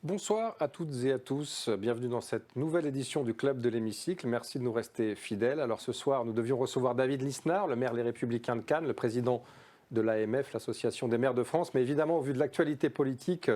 Bonsoir à toutes et à tous, bienvenue dans cette nouvelle édition du Club de l'Hémicycle. Merci de nous rester fidèles. Alors ce soir, nous devions recevoir David Lisnard, le maire Les Républicains de Cannes, le président de l'AMF, l'Association des maires de France. Mais évidemment, au vu de l'actualité politique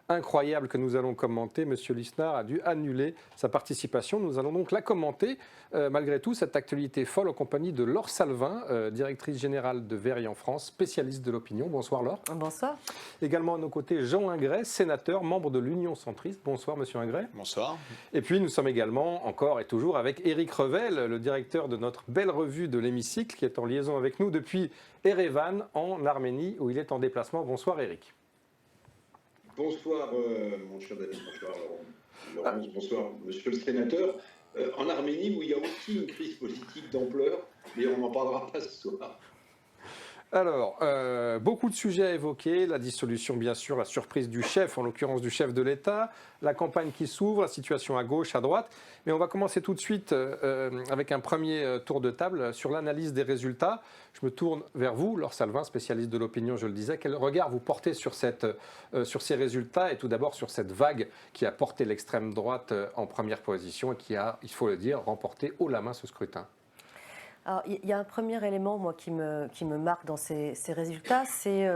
incroyable que nous allons commenter, M. Lisnard a dû annuler sa participation. Nous allons donc la commenter, malgré tout, cette actualité folle en compagnie de Laure Salvin, directrice générale de Veryent France, spécialiste de l'opinion. Bonsoir Laure. Bonsoir. Également à nos côtés, Jean Hingray, sénateur, membre de l'Union centriste. Bonsoir Monsieur Hingray. Bonsoir. Et puis nous sommes également, encore et toujours, avec Éric Revel, le directeur de notre belle revue de l'Hémicycle, qui est en liaison avec nous depuis Erevan, en Arménie, où il est en déplacement. Bonsoir Éric. Bonsoir mon cher David, bonsoir Laurence, bonsoir Monsieur le sénateur. En Arménie, où il y a aussi une crise politique d'ampleur, mais on n'en parlera pas ce soir. Alors, beaucoup de sujets à évoquer, la dissolution bien sûr, la surprise du chef, en l'occurrence du chef de l'État, la campagne qui s'ouvre, la situation à gauche, à droite. Mais on va commencer tout de suite avec un premier tour de table sur l'analyse des résultats. Je me tourne vers vous, Laure Salvin, spécialiste de l'opinion, je le disais. Quel regard vous portez sur ces résultats et tout d'abord sur cette vague qui a porté l'extrême droite en première position et qui a, il faut le dire, remporté haut la main ce scrutin? Alors, il y a un premier élément moi, qui me marque dans ces résultats, c'est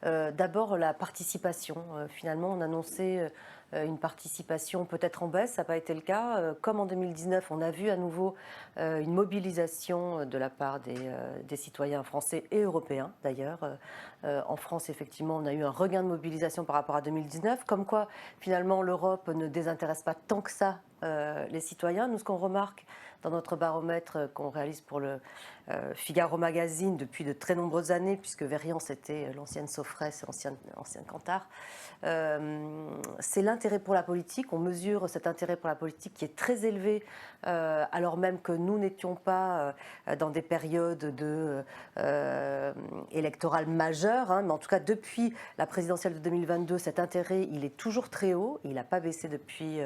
d'abord la participation. Finalement, on annonçait une participation peut-être en baisse, ça n'a pas été le cas. Comme en 2019, on a vu à nouveau une mobilisation de la part des citoyens français et européens d'ailleurs. En France, effectivement, on a eu un regain de mobilisation par rapport à 2019, comme quoi finalement l'Europe ne désintéresse pas tant que ça les citoyens. Nous, ce qu'on remarque dans notre baromètre qu'on réalise pour le Figaro Magazine depuis de très nombreuses années, puisque Veryent c'était l'ancienne Sofresse, l'ancienne Kantar, c'est l'intérêt pour la politique. On mesure cet intérêt pour la politique qui est très élevé, alors même que nous n'étions pas dans des périodes électorales majeures, hein, mais en tout cas depuis la présidentielle de 2022, cet intérêt il est toujours très haut, il n'a pas baissé depuis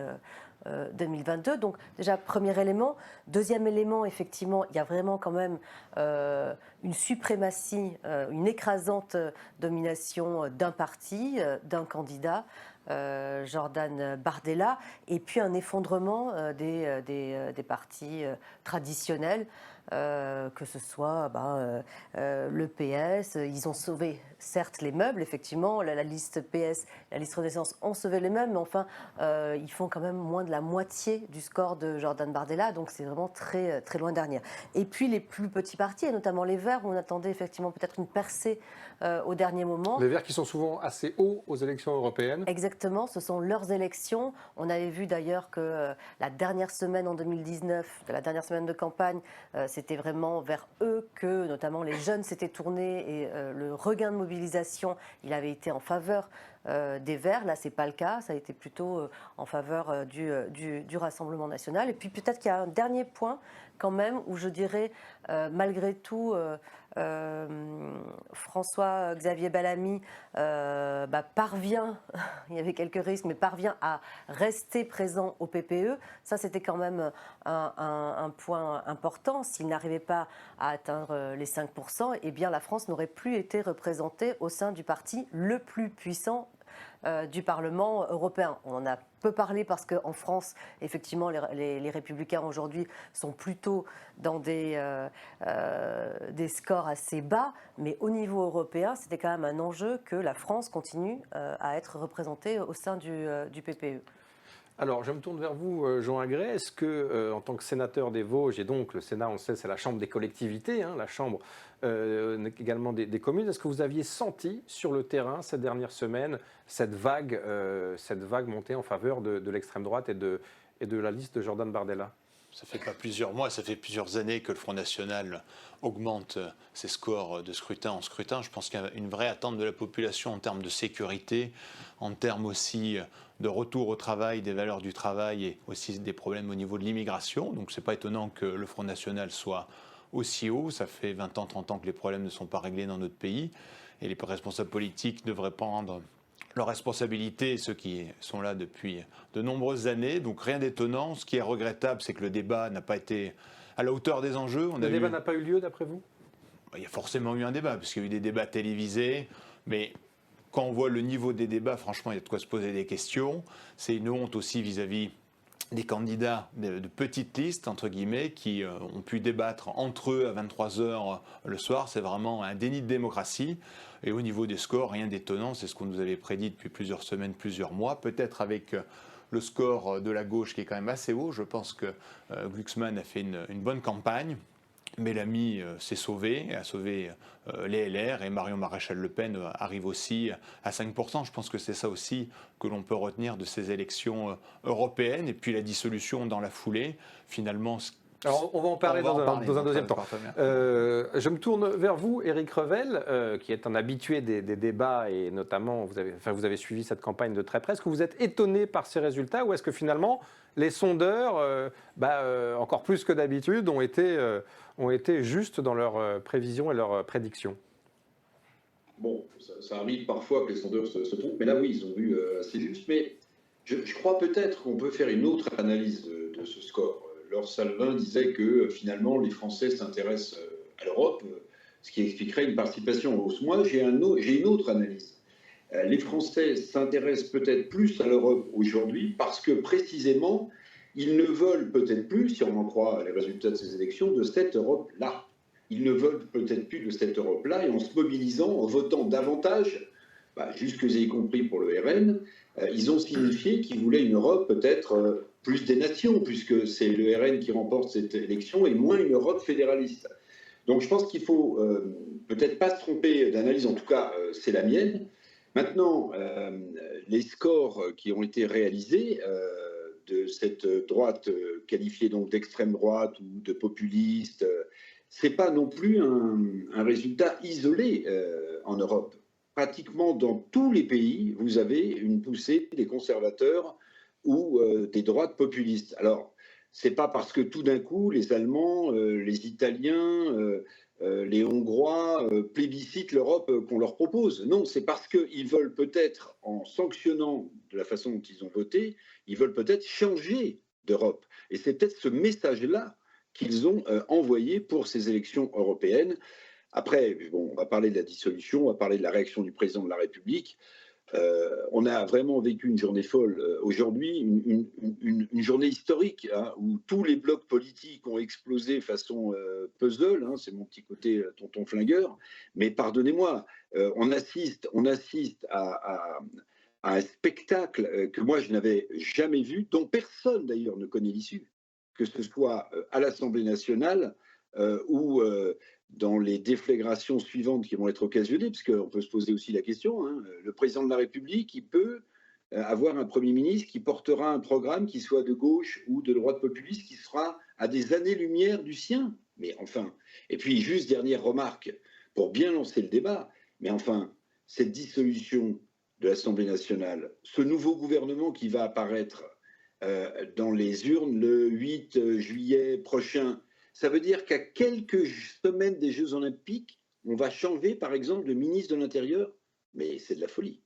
2022. Donc déjà, premier élément. Deuxième élément, effectivement, il y a vraiment quand même une suprématie, une écrasante domination d'un parti, d'un candidat, Jordan Bardella, et puis un effondrement des partis traditionnels, que ce soit le PS. Ils ont sauvé certes les meubles, effectivement, la liste PS, la liste Renaissance ont sauvé les meubles, mais enfin ils font quand même moins de la moitié du score de Jordan Bardella, donc c'est vraiment très, très loin derrière. Et puis les plus petits partis, et notamment les Verts, où on attendait effectivement peut-être une percée au dernier moment. Les Verts qui sont souvent assez hauts aux élections européennes. Exactement, ce sont leurs élections. On avait vu d'ailleurs que la dernière semaine en 2019, la dernière semaine de campagne, c'était vraiment vers eux que notamment les jeunes s'étaient tournés et le regain de mobilisation, il avait été en faveur des Verts. Là, ce n'est pas le cas, ça a été plutôt en faveur du Rassemblement national. Et puis peut-être qu'il y a un dernier point quand même où je dirais malgré tout François-Xavier Bellamy parvient, il y avait quelques risques, mais parvient à rester présent au PPE. Ça, c'était quand même un point important. S'il n'arrivait pas à atteindre les 5%, eh bien la France n'aurait plus été représentée au sein du parti le plus puissant du Parlement européen. On en a peu parlé parce qu'en France, effectivement, les Républicains aujourd'hui sont plutôt dans des scores assez bas, mais au niveau européen, c'était quand même un enjeu que la France continue à être représentée au sein du PPE. Alors, je me tourne vers vous, Jean Hingray. Est-ce que, en tant que sénateur des Vosges, et donc le Sénat, on le sait, c'est la chambre des collectivités, hein, la chambre également des communes, est-ce que vous aviez senti sur le terrain ces dernières semaines cette vague montée en faveur de l'extrême droite et de la liste de Jordan Bardella? Ça fait pas plusieurs mois, ça fait plusieurs années que le Front National augmente ses scores de scrutin en scrutin. Je pense qu'il y a une vraie attente de la population en termes de sécurité, en termes aussi de retour au travail, des valeurs du travail et aussi des problèmes au niveau de l'immigration. Donc c'est pas étonnant que le Front National soit aussi haut. Ça fait 20 ans, 30 ans que les problèmes ne sont pas réglés dans notre pays. Et les responsables politiques devraient prendre leurs responsabilités, ceux qui sont là depuis de nombreuses années. Donc rien d'étonnant. Ce qui est regrettable, c'est que le débat n'a pas été à la hauteur des enjeux. Le débat n'a pas eu lieu, d'après vous ? Il y a forcément eu un débat, puisqu'il y a eu des débats télévisés, mais quand on voit le niveau des débats, franchement, il y a de quoi se poser des questions. C'est une honte aussi vis-à-vis des candidats de petites listes, entre guillemets, qui ont pu débattre entre eux à 23h le soir. C'est vraiment un déni de démocratie. Et au niveau des scores, rien d'étonnant, c'est ce qu'on nous avait prédit depuis plusieurs semaines, plusieurs mois, peut-être avec le score de la gauche qui est quand même assez haut. Je pense que Glucksmann a fait une bonne campagne. Mélanie s'est sauvée, a sauvé les LR, et Marion Maréchal-Le Pen arrive aussi à 5%. Je pense que c'est ça aussi que l'on peut retenir de ces élections européennes. Et puis la dissolution dans la foulée, finalement. Alors, on va en parler dans un deuxième temps. Je me tourne vers vous, Éric Revel, qui est un habitué des débats, et notamment, vous avez suivi cette campagne de très près. Est-ce que vous êtes étonné par ces résultats, ou est-ce que finalement, les sondeurs, encore plus que d'habitude, ont été justes dans leurs prévisions et leurs prédictions? Bon, ça arrive parfois que les sondeurs se trompent, mais là, oui, ils ont vu assez juste. Mais je crois peut-être qu'on peut faire une autre analyse de ce score. Laure Salvin disait que finalement les Français s'intéressent à l'Europe, ce qui expliquerait une participation en hausse. Moi, j'ai une autre analyse. Les Français s'intéressent peut-être plus à l'Europe aujourd'hui parce que précisément, ils ne veulent peut-être plus, si on en croit les résultats de ces élections, de cette Europe-là. Ils ne veulent peut-être plus de cette Europe-là, et en se mobilisant, en votant davantage, jusque y compris pour le RN, ils ont signifié qu'ils voulaient une Europe peut-être plus des nations, puisque c'est le RN qui remporte cette élection, et moins une Europe fédéraliste. Donc je pense qu'il faut peut-être pas se tromper d'analyse, en tout cas c'est la mienne. Maintenant, les scores qui ont été réalisés de cette droite qualifiée donc d'extrême droite ou de populiste, c'est pas non plus un résultat isolé en Europe. Pratiquement dans tous les pays, vous avez une poussée des conservateurs ou des droites populistes. Alors, c'est pas parce que tout d'un coup, les Allemands, les Italiens, les Hongrois plébiscitent l'Europe qu'on leur propose. Non, c'est parce qu'ils veulent peut-être, en sanctionnant de la façon dont ils ont voté, ils veulent peut-être changer d'Europe. Et c'est peut-être ce message-là qu'ils ont envoyé pour ces élections européennes. Après, bon, on va parler de la dissolution, on va parler de la réaction du président de la République. On a vraiment vécu une journée folle aujourd'hui, une journée historique où tous les blocs politiques ont explosé façon puzzle, c'est mon petit côté tonton flingueur, mais pardonnez-moi, on assiste à un spectacle que moi je n'avais jamais vu, dont personne d'ailleurs ne connaît l'issue, que ce soit à l'Assemblée nationale ou dans les déflagrations suivantes qui vont être occasionnées, parce qu'on peut se poser aussi la question, le président de la République, il peut avoir un Premier ministre qui portera un programme qui soit de gauche ou de droite populiste, qui sera à des années-lumière du sien. Mais enfin, et puis juste dernière remarque, pour bien lancer le débat, mais enfin, cette dissolution de l'Assemblée nationale, ce nouveau gouvernement qui va apparaître dans les urnes le 8 juillet prochain, ça veut dire qu'à quelques semaines des Jeux Olympiques, on va changer, par exemple, de ministre de l'Intérieur. Mais c'est de la folie.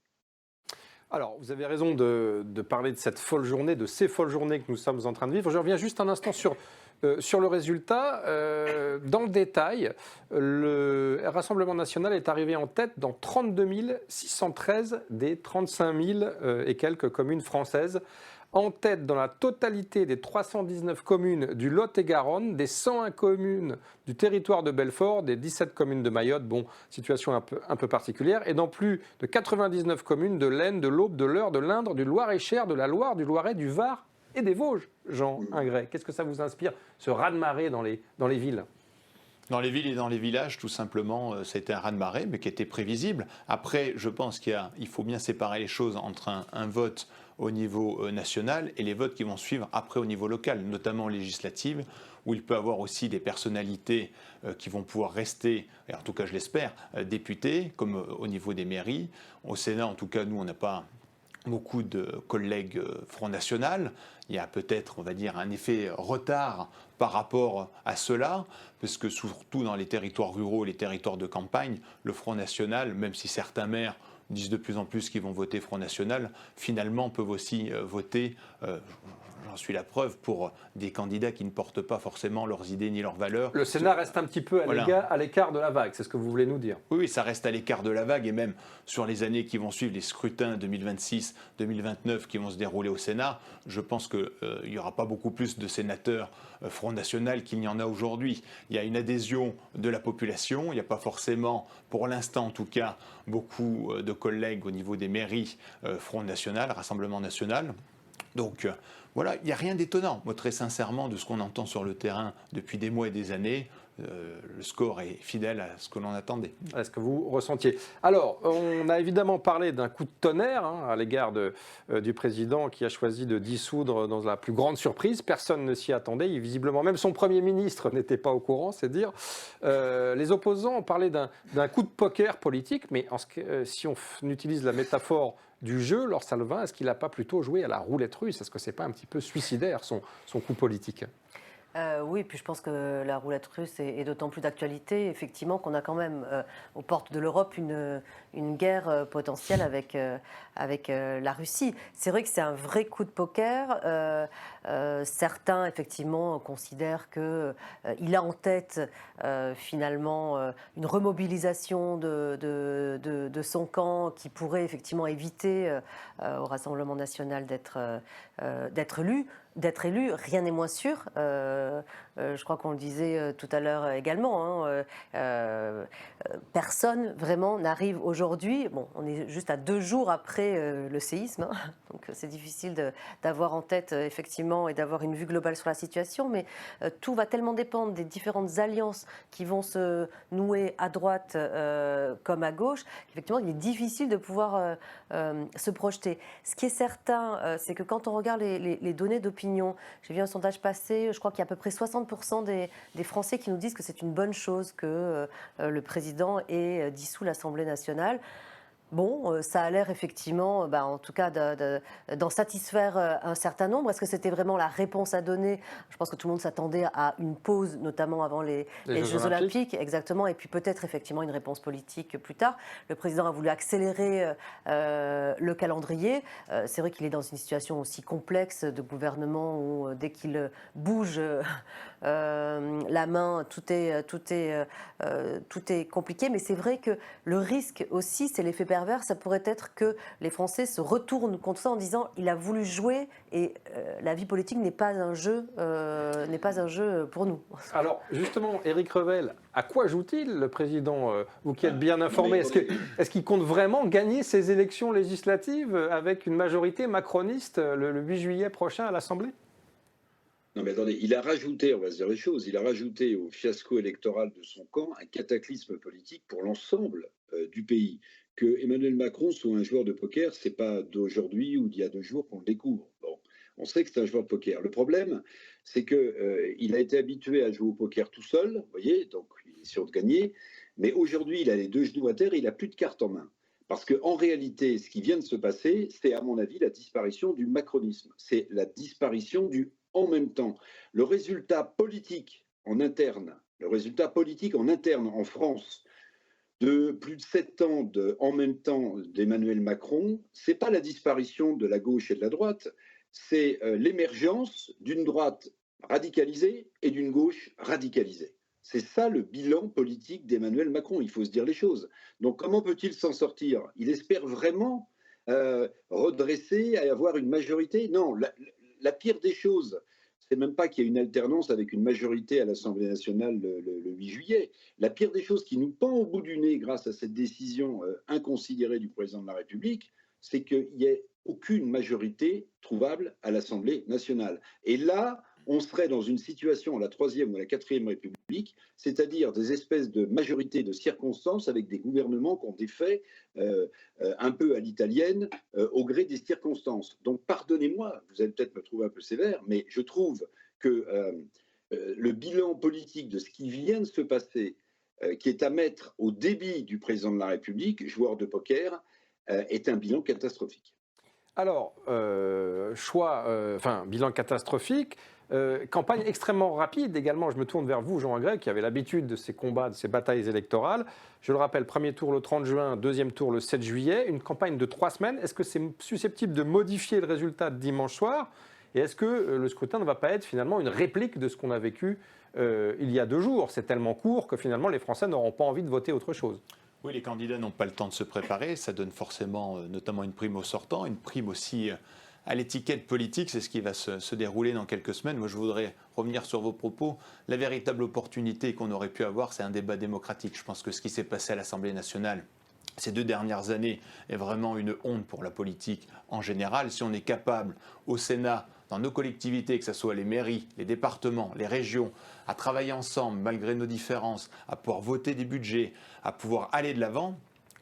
Alors, vous avez raison de parler de cette folle journée, de ces folles journées que nous sommes en train de vivre. Je reviens juste un instant sur le résultat. Dans le détail, le Rassemblement national est arrivé en tête dans 32 613 des 35 000 et quelques communes françaises. En tête dans la totalité des 319 communes du Lot-et-Garonne, des 101 communes du territoire de Belfort, des 17 communes de Mayotte, bon, situation un peu particulière, et dans plus de 99 communes de l'Aisne, de l'Aube, de l'Eure, de l'Indre, du Loir-et-Cher, de la Loire, du Loiret, du Var et des Vosges. Jean Ingray, qu'est-ce que ça vous inspire, ce raz-de-marée dans les villes ? Dans les villes et dans les villages, tout simplement, c'était un raz-de-marée, mais qui était prévisible. Après, je pense qu'il faut bien séparer les choses entre un vote au niveau national et les votes qui vont suivre après au niveau local, notamment législatives, où il peut y avoir aussi des personnalités qui vont pouvoir rester, et en tout cas je l'espère, députés, comme au niveau des mairies. Au Sénat, en tout cas, nous, on n'a pas beaucoup de collègues Front National. Il y a peut-être, on va dire, un effet retard par rapport à cela, parce que surtout dans les territoires ruraux, les territoires de campagne, le Front National, même si certains maires disent de plus en plus qu'ils vont voter Front National, finalement peuvent aussi voter, j'en suis la preuve, pour des candidats qui ne portent pas forcément leurs idées ni leurs valeurs. Le Sénat reste un petit peu à l'écart de la vague, c'est ce que vous voulez nous dire. Oui, ça reste à l'écart de la vague, et même sur les années qui vont suivre, les scrutins 2026-2029 qui vont se dérouler au Sénat, je pense qu'il n'y aura pas beaucoup plus de sénateurs Front National qu'il n'y en a aujourd'hui. Il y a une adhésion de la population, il n'y a pas forcément, pour l'instant en tout cas, beaucoup de collègues au niveau des mairies Front National, Rassemblement National. Donc voilà, il n'y a rien d'étonnant. Moi, très sincèrement, de ce qu'on entend sur le terrain depuis des mois et des années, le score est fidèle à ce que l'on attendait. À ce que vous ressentiez. Alors, on a évidemment parlé d'un coup de tonnerre à l'égard du président qui a choisi de dissoudre dans la plus grande surprise. Personne ne s'y attendait. Visiblement, même son Premier ministre n'était pas au courant, c'est dire. Les opposants ont parlé d'un coup de poker politique, mais si on utilise la métaphore du jeu, Laure Salvin, est-ce qu'il n'a pas plutôt joué à la roulette russe? Est-ce que ce n'est pas un petit peu suicidaire, son coup politique? Oui, puis je pense que la roulette russe est d'autant plus d'actualité, effectivement, qu'on a quand même aux portes de l'Europe une guerre potentielle avec la Russie. C'est vrai que c'est un vrai coup de poker. Certains, effectivement, considèrent qu'il a en tête, finalement, une remobilisation de son camp qui pourrait, effectivement, éviter au Rassemblement national d'être élu. Rien n'est moins sûr. Je crois qu'on le disait tout à l'heure également. Personne vraiment n'arrive aujourd'hui. Bon, on est juste à 2 jours après le séisme, donc c'est difficile d'avoir en tête effectivement et d'avoir une vue globale sur la situation. Mais tout va tellement dépendre des différentes alliances qui vont se nouer à droite comme à gauche qu'effectivement il est difficile de pouvoir se projeter. Ce qui est certain, c'est que quand on regarde les données d'opinion, j'ai vu un sondage passer, je crois qu'il y a à peu près 60% des Français qui nous disent que c'est une bonne chose que le président ait dissous l'Assemblée nationale. Bon, ça a l'air effectivement, en tout cas, d'en satisfaire un certain nombre. Est-ce que c'était vraiment la réponse à donner? Je pense que tout le monde s'attendait à une pause, notamment avant les Jeux Olympiques. Exactement, et puis peut-être effectivement une réponse politique plus tard. Le président a voulu accélérer le calendrier. C'est vrai qu'il est dans une situation aussi complexe de gouvernement où dès qu'il bouge la main, tout est compliqué. Mais c'est vrai que le risque aussi, c'est l'effet pervers, ça pourrait être que les Français se retournent contre ça en disant il a voulu jouer et la vie politique n'est pas un jeu pour nous. Alors justement, Éric Revel, à quoi joue-t-il le président? Vous qui êtes bien informé, est-ce qu'il compte vraiment gagner ces élections législatives avec une majorité macroniste le 8 juillet prochain à l'Assemblée? Non mais attendez, il a rajouté, on va se dire les choses, il a rajouté au fiasco électoral de son camp un cataclysme politique pour l'ensemble du pays. Que Emmanuel Macron soit un joueur de poker, c'est pas d'aujourd'hui ou d'il y a 2 jours qu'on le découvre. Bon, on sait que c'est un joueur de poker. Le problème, c'est que il a été habitué à jouer au poker tout seul, vous voyez, donc il est sûr de gagner. Mais aujourd'hui, il a les 2 genoux à terre et il a plus de cartes en main. Parce qu'en réalité, ce qui vient de se passer, c'est à mon avis la disparition du macronisme. C'est la disparition du en même temps. Le résultat politique en interne en France de plus de 7 ans en même temps d'Emmanuel Macron, c'est pas la disparition de la gauche et de la droite, c'est l'émergence d'une droite radicalisée et d'une gauche radicalisée. C'est ça le bilan politique d'Emmanuel Macron, il faut se dire les choses. Donc comment peut-il s'en sortir? Il espère vraiment redresser et avoir une majorité? Non, la pire des choses, c'est même pas qu'il y ait une alternance avec une majorité à l'Assemblée nationale le 8 juillet. La pire des choses qui nous pend au bout du nez grâce à cette décision inconsidérée du président de la République, c'est qu'il n'y ait aucune majorité trouvable à l'Assemblée nationale. Et là, on serait dans une situation à la 3e ou à la 4e République, c'est-à-dire des espèces de majorités de circonstances avec des gouvernements qui ont des faits un peu à l'italienne au gré des circonstances. Donc pardonnez-moi, vous allez peut-être me trouver un peu sévère, mais je trouve que le bilan politique de ce qui vient de se passer, qui est à mettre au débit du président de la République, joueur de poker, est un bilan catastrophique. Alors, bilan catastrophique. Campagne extrêmement rapide également. Je me tourne vers vous, Jean Agré, qui avait l'habitude de ces combats, de ces batailles électorales. Je le rappelle, premier tour le 30 juin, deuxième tour le 7 juillet. Une campagne de 3 semaines. Est-ce que c'est susceptible de modifier le résultat de dimanche soir? Et est-ce que le scrutin ne va pas être finalement une réplique de ce qu'on a vécu il y a 2 jours? C'est tellement court que finalement les Français n'auront pas envie de voter autre chose. Oui, les candidats n'ont pas le temps de se préparer. Ça donne forcément notamment une prime aux sortants, une prime aussi à l'étiquette politique. C'est ce qui va se dérouler dans quelques semaines. Moi, je voudrais revenir sur vos propos. La véritable opportunité qu'on aurait pu avoir, c'est un débat démocratique. Je pense que ce qui s'est passé à l'Assemblée nationale ces 2 dernières années est vraiment une honte pour la politique en général. Si on est capable, au Sénat, dans nos collectivités, que ce soit les mairies, les départements, les régions, à travailler ensemble malgré nos différences, à pouvoir voter des budgets, à pouvoir aller de l'avant,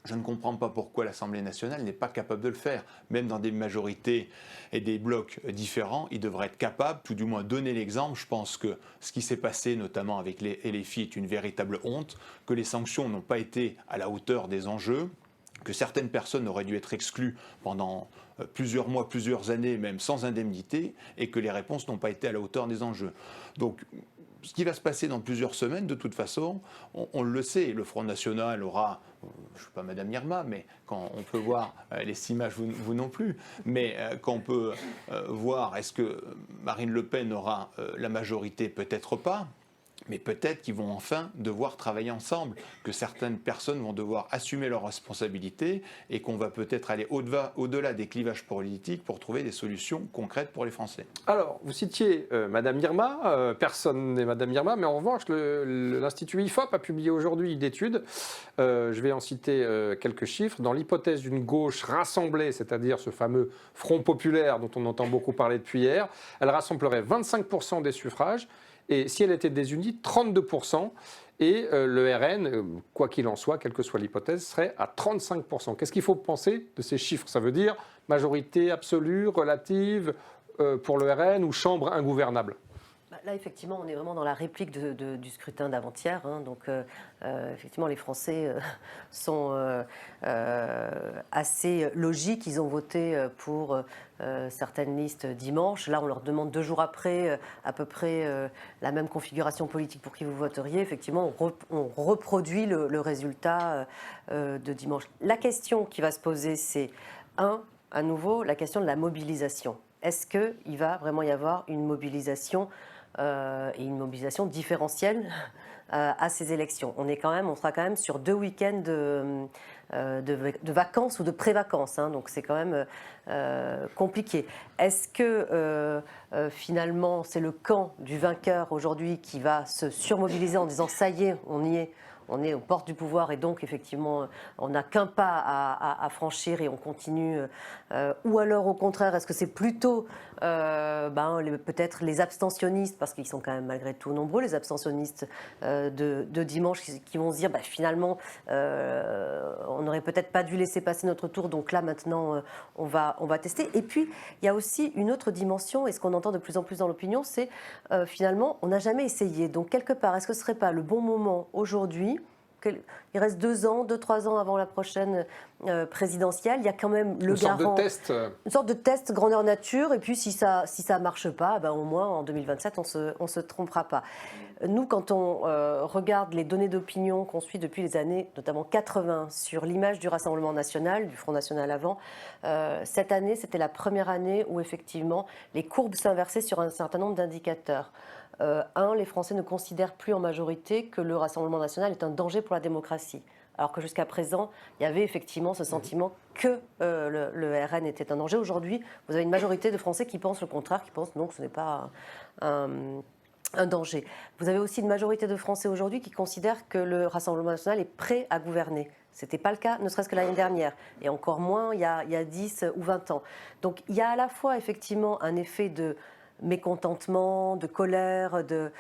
je ne comprends pas pourquoi l'Assemblée nationale n'est pas capable de le faire. Même dans des majorités et des blocs différents, ils devraient être capables, tout du moins donner l'exemple. Je pense que ce qui s'est passé, notamment avec les LFI, est une véritable honte, que les sanctions n'ont pas été à la hauteur des enjeux, que certaines personnes auraient dû être exclues pendant plusieurs mois, plusieurs années, même sans indemnité, et que les réponses n'ont pas été à la hauteur des enjeux. Donc, ce qui va se passer dans plusieurs semaines, de toute façon, on le sait, le Front National aura, je ne suis pas Madame Irma, mais quand on peut voir les images, vous non plus, mais quand on peut voir, est-ce que Marine Le Pen aura la majorité? Peut-être pas. Mais peut-être qu'ils vont enfin devoir travailler ensemble, que certaines personnes vont devoir assumer leurs responsabilités et qu'on va peut-être aller au-delà des clivages politiques pour trouver des solutions concrètes pour les Français. Alors, vous citiez Madame Irma, personne n'est Madame Irma, mais en revanche, l'Institut IFOP a publié aujourd'hui une étude, je vais en citer quelques chiffres, dans l'hypothèse d'une gauche rassemblée, c'est-à-dire ce fameux Front populaire dont on entend beaucoup parler depuis hier, elle rassemblerait 25% des suffrages, et si elle était désunie, 32%, et le RN, quoi qu'il en soit, quelle que soit l'hypothèse, serait à 35%. Qu'est-ce qu'il faut penser de ces chiffres? Ça veut dire majorité absolue, relative pour le RN ou chambre ingouvernable? Là, effectivement, on est vraiment dans la réplique du scrutin d'avant-hier. Donc, effectivement, les Français sont assez logiques. Ils ont voté pour certaines listes dimanche. Là, on leur demande 2 jours après à peu près la même configuration politique pour qui vous voteriez. Effectivement, on reproduit le résultat de dimanche. La question qui va se poser, c'est à nouveau, la question de la mobilisation. Est-ce qu'il va vraiment y avoir une mobilisation et une mobilisation différentielle à ces élections? On sera quand même sur 2 week-ends de vacances ou de pré-vacances, donc c'est quand même compliqué. Est-ce que finalement c'est le camp du vainqueur aujourd'hui qui va se surmobiliser en disant ça y est, on y est? On est aux portes du pouvoir et donc effectivement on n'a qu'un pas à franchir et on continue. Ou alors au contraire, est-ce que c'est plutôt peut-être les abstentionnistes, parce qu'ils sont quand même malgré tout nombreux, les abstentionnistes de dimanche qui vont se dire finalement on n'aurait peut-être pas dû laisser passer notre tour, donc là maintenant on va tester. Et puis il y a aussi une autre dimension, et ce qu'on entend de plus en plus dans l'opinion, c'est finalement on n'a jamais essayé. Donc quelque part, est-ce que ce ne serait pas le bon moment aujourd'hui? Il reste 2-3 ans avant la prochaine présidentielle. Il y a quand même le garant. Une sorte de test grandeur nature. Et puis si ça marche pas, au moins en 2027, on se trompera pas. Nous, quand on regarde les données d'opinion qu'on suit depuis les années, notamment 80, sur l'image du Rassemblement national, du Front national avant, cette année, c'était la première année où effectivement les courbes s'inversaient sur un certain nombre d'indicateurs. Les Français ne considèrent plus en majorité que le Rassemblement national est un danger pour la démocratie. Alors que jusqu'à présent, il y avait effectivement ce sentiment que le RN était un danger. Aujourd'hui, vous avez une majorité de Français qui pensent le contraire, qui pensent non, que ce n'est pas un danger. Vous avez aussi une majorité de Français aujourd'hui qui considèrent que le Rassemblement national est prêt à gouverner. Ce n'était pas le cas, ne serait-ce que l'année dernière, et encore moins il y a 10 ou 20 ans. Donc il y a à la fois effectivement un effet de mécontentement, de colère, de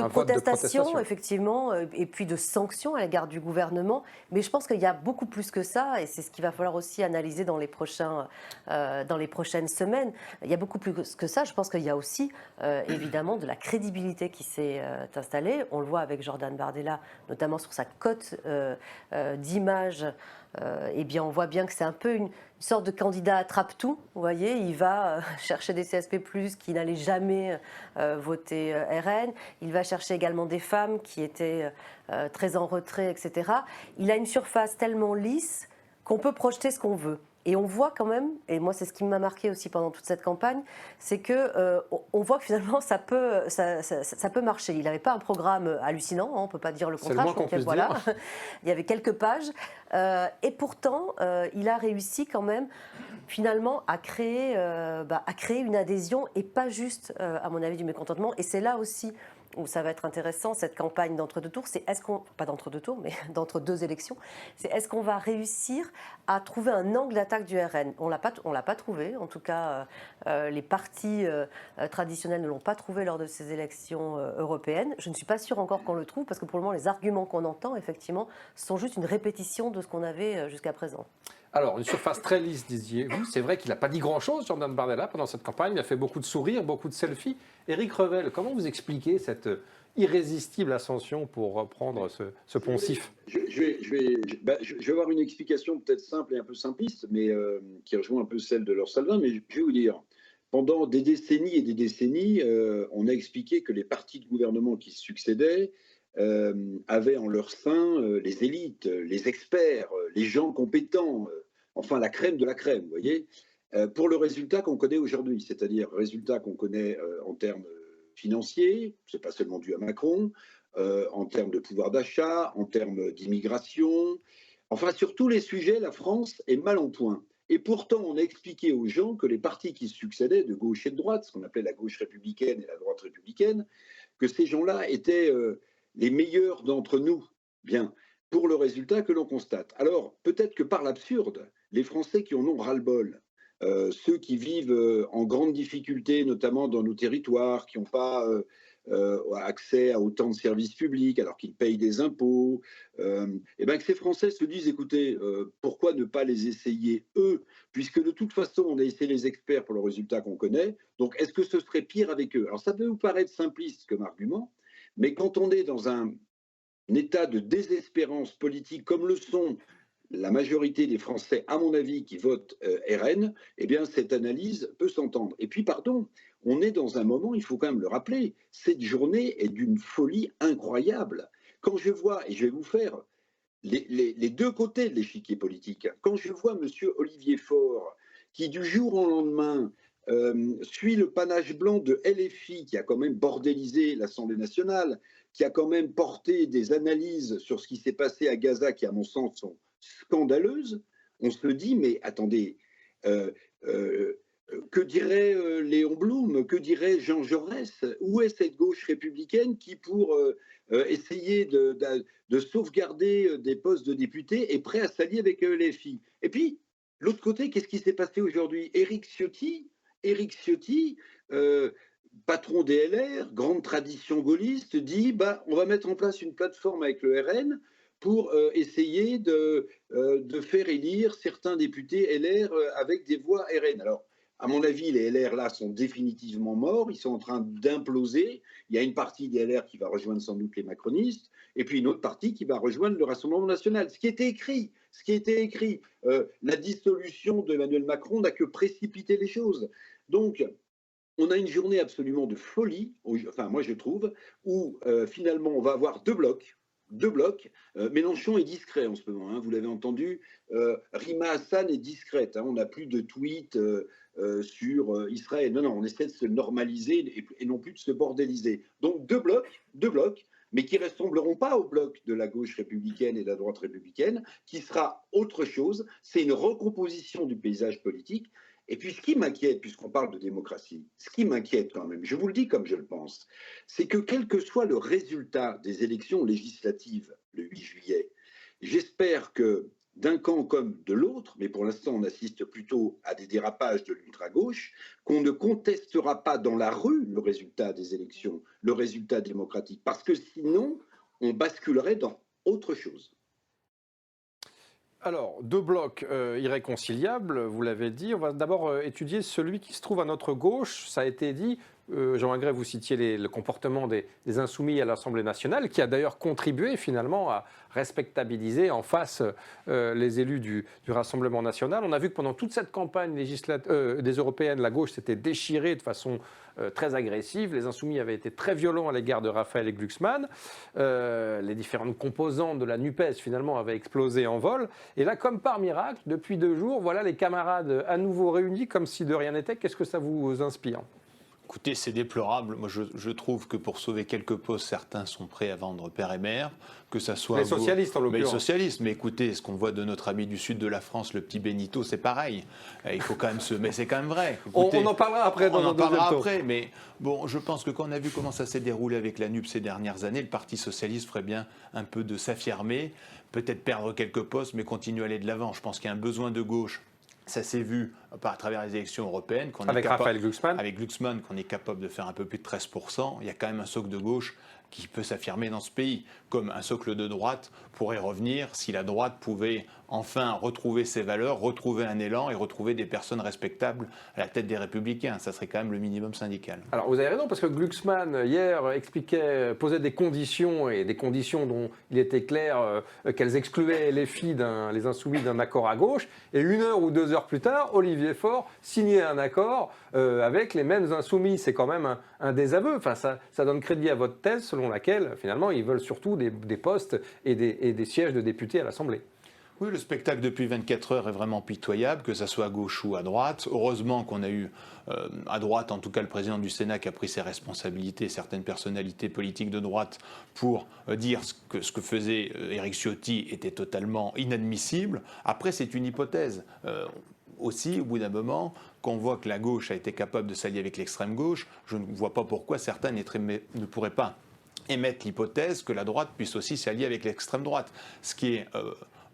protestation, effectivement, et puis de sanctions à l'égard du gouvernement. Mais je pense qu'il y a beaucoup plus que ça, et c'est ce qu'il va falloir aussi analyser dans les prochaines semaines. Il y a beaucoup plus que ça. Je pense qu'il y a aussi, évidemment, de la crédibilité qui s'est installée. On le voit avec Jordan Bardella, notamment sur sa cote d'image eh bien, on voit bien que c'est un peu une sorte de candidat attrape-tout. Vous voyez, il va chercher des CSP+, qui n'allaient jamais voter RN. Il va chercher également des femmes qui étaient très en retrait, etc. Il a une surface tellement lisse qu'on peut projeter ce qu'on veut. Et on voit quand même, et moi c'est ce qui m'a marqué aussi pendant toute cette campagne, c'est que on voit que finalement ça peut marcher. Il n'avait pas un programme hallucinant, hein, on ne peut pas dire le contraire. C'est le moins qu'on puisse dire. Il y avait quelques pages, et pourtant il a réussi quand même finalement à créer une adhésion et pas juste, à mon avis, du mécontentement. Et c'est là aussi où ça va être intéressant, cette campagne d'entre-deux tours, c'est pas d'entre-deux tours, mais d'entre-deux élections, c'est est-ce qu'on va réussir à trouver un angle d'attaque du RN. On l'a pas trouvé, en tout cas les partis traditionnels ne l'ont pas trouvé lors de ces élections européennes. Je ne suis pas sûre encore qu'on le trouve, parce que pour le moment les arguments qu'on entend, effectivement, sont juste une répétition de ce qu'on avait jusqu'à présent. Alors, une surface très lisse, disiez-vous. C'est vrai qu'il n'a pas dit grand-chose, Jordan Bardella, pendant cette campagne. Il a fait beaucoup de sourires, beaucoup de selfies. Éric Revel, comment vous expliquez cette irrésistible ascension, pour reprendre ce poncif? Je vais avoir une explication peut-être simple et un peu simpliste, mais qui rejoint un peu celle de Laure Salvin. Mais je vais vous dire, pendant des décennies et des décennies, on a expliqué que les partis de gouvernement qui se succédaient avaient en leur sein les élites, les experts, les gens compétents, enfin la crème de la crème, vous voyez, pour le résultat qu'on connaît aujourd'hui, c'est-à-dire résultat qu'on connaît en termes financiers, c'est pas seulement dû à Macron, en termes de pouvoir d'achat, en termes d'immigration, enfin sur tous les sujets, la France est mal en point. Et pourtant, on a expliqué aux gens que les partis qui se succédaient, de gauche et de droite, ce qu'on appelait la gauche républicaine et la droite républicaine, que ces gens-là étaient les meilleurs d'entre nous, bien, pour le résultat que l'on constate. Alors, peut-être que par l'absurde, les Français qui en ont ras-le-bol, ceux qui vivent en grande difficulté, notamment dans nos territoires, qui n'ont pas accès à autant de services publics alors qu'ils payent des impôts, et bien que ces Français se disent, écoutez, pourquoi ne pas les essayer eux, puisque de toute façon on a essayé les experts pour le résultat qu'on connaît, donc est-ce que ce serait pire avec eux? Alors ça peut vous paraître simpliste comme argument, mais quand on est dans un état de désespérance politique comme le sont la majorité des Français, à mon avis, qui votent RN, eh bien, cette analyse peut s'entendre. Et puis, pardon, on est dans un moment, il faut quand même le rappeler, cette journée est d'une folie incroyable. Quand je vois, et je vais vous faire les deux côtés de l'échiquier politique, quand je vois M. Olivier Faure, qui du jour au lendemain suit le panache blanc de LFI, qui a quand même bordélisé l'Assemblée nationale, qui a quand même porté des analyses sur ce qui s'est passé à Gaza, qui, à mon sens, sont scandaleuses, on se dit, mais attendez, que dirait Léon Blum, que dirait Jean Jaurès? Où est cette gauche républicaine qui, pour essayer de sauvegarder des postes de députés, est prêt à s'allier avec LFI? Et puis, l'autre côté, qu'est-ce qui s'est passé aujourd'hui? Éric Ciotti, patron des LR, grande tradition gaulliste, dit on va mettre en place une plateforme avec le RN pour essayer de faire élire certains députés LR avec des voix RN. Alors, à mon avis, les LR là sont définitivement morts, ils sont en train d'imploser. Il y a une partie des LR qui va rejoindre sans doute les macronistes, et puis une autre partie qui va rejoindre le Rassemblement national. Ce qui était écrit, la dissolution d'Emmanuel Macron n'a que précipité les choses. Donc, on a une journée absolument de folie, enfin moi je trouve, où finalement on va avoir deux blocs. Mélenchon est discret en ce moment, hein, vous l'avez entendu. Rima Hassan est discrète, hein, on n'a plus de tweets sur Israël. Non, on essaie de se normaliser et non plus de se bordéliser. Donc deux blocs, mais qui ne ressembleront pas au bloc de la gauche républicaine et de la droite républicaine, qui sera autre chose. C'est une recomposition du paysage politique. Et puis ce qui m'inquiète, puisqu'on parle de démocratie, ce qui m'inquiète quand même, je vous le dis comme je le pense, c'est que quel que soit le résultat des élections législatives le 8 juillet, j'espère que d'un camp comme de l'autre, mais pour l'instant on assiste plutôt à des dérapages de l'ultra-gauche, qu'on ne contestera pas dans la rue le résultat des élections, le résultat démocratique, parce que sinon on basculerait dans autre chose. Alors, deux blocs irréconciliables, vous l'avez dit. On va d'abord étudier celui qui se trouve à notre gauche. Ça a été dit, Jean Magret, vous citiez le comportement des Insoumis à l'Assemblée nationale, qui a d'ailleurs contribué finalement à respectabiliser en face les élus du Rassemblement national. On a vu que pendant toute cette campagne des européennes, la gauche s'était déchirée de façon très agressive. Les Insoumis avaient été très violents à l'égard de Raphaël et Glucksmann. Les différentes composantes de la NUPES, finalement, avaient explosé en vol. Et là, comme par miracle, depuis 2 jours, voilà les camarades à nouveau réunis comme si de rien n'était. Qu'est-ce que ça vous inspire ? Écoutez, c'est déplorable. Moi, je trouve que pour sauver quelques postes, certains sont prêts à vendre père et mère, que ça soit... Les socialistes, en l'occurrence. Les socialistes, mais écoutez, ce qu'on voit de notre ami du sud de la France, le petit Benito, c'est pareil. Il faut quand même se... Mais c'est quand même vrai. Écoutez, on en parlera après dans un deuxième tour. Mais bon, je pense que quand on a vu comment ça s'est déroulé avec la NUP ces dernières années, le Parti socialiste ferait bien un peu de s'affirmer, peut-être perdre quelques postes, mais continuer à aller de l'avant. Je pense qu'il y a un besoin de gauche. Ça s'est vu à travers les élections européennes. Avec Raphaël Glucksmann. Avec Glucksmann, qu'on est capable de faire un peu plus de 13%. Il y a quand même un socle de gauche qui peut s'affirmer dans ce pays, comme un socle de droite pourrait revenir si la droite pouvait enfin retrouver ses valeurs, retrouver un élan et retrouver des personnes respectables à la tête des Républicains. Ça serait quand même le minimum syndical. Alors vous avez raison, parce que Glucksmann, hier, posait des conditions, et des conditions dont il était clair qu'elles excluaient les Insoumis d'un accord à gauche. Et 1 heure ou 2 heures plus tard, Olivier Faure signait un accord avec les mêmes Insoumis. C'est quand même un désaveu. Enfin, ça donne crédit à votre thèse selon laquelle, finalement, ils veulent surtout des postes et des sièges de députés à l'Assemblée. Oui, le spectacle depuis 24 heures est vraiment pitoyable, que ça soit à gauche ou à droite. Heureusement qu'on a eu à droite, en tout cas le président du Sénat qui a pris ses responsabilités, certaines personnalités politiques de droite, pour dire ce que faisait Éric Ciotti était totalement inadmissible. Après, c'est une hypothèse. Aussi, au bout d'un moment, qu'on voit que la gauche a été capable de s'allier avec l'extrême gauche, je ne vois pas pourquoi certains ne pourraient pas émettre l'hypothèse que la droite puisse aussi s'allier avec l'extrême droite. Ce qui est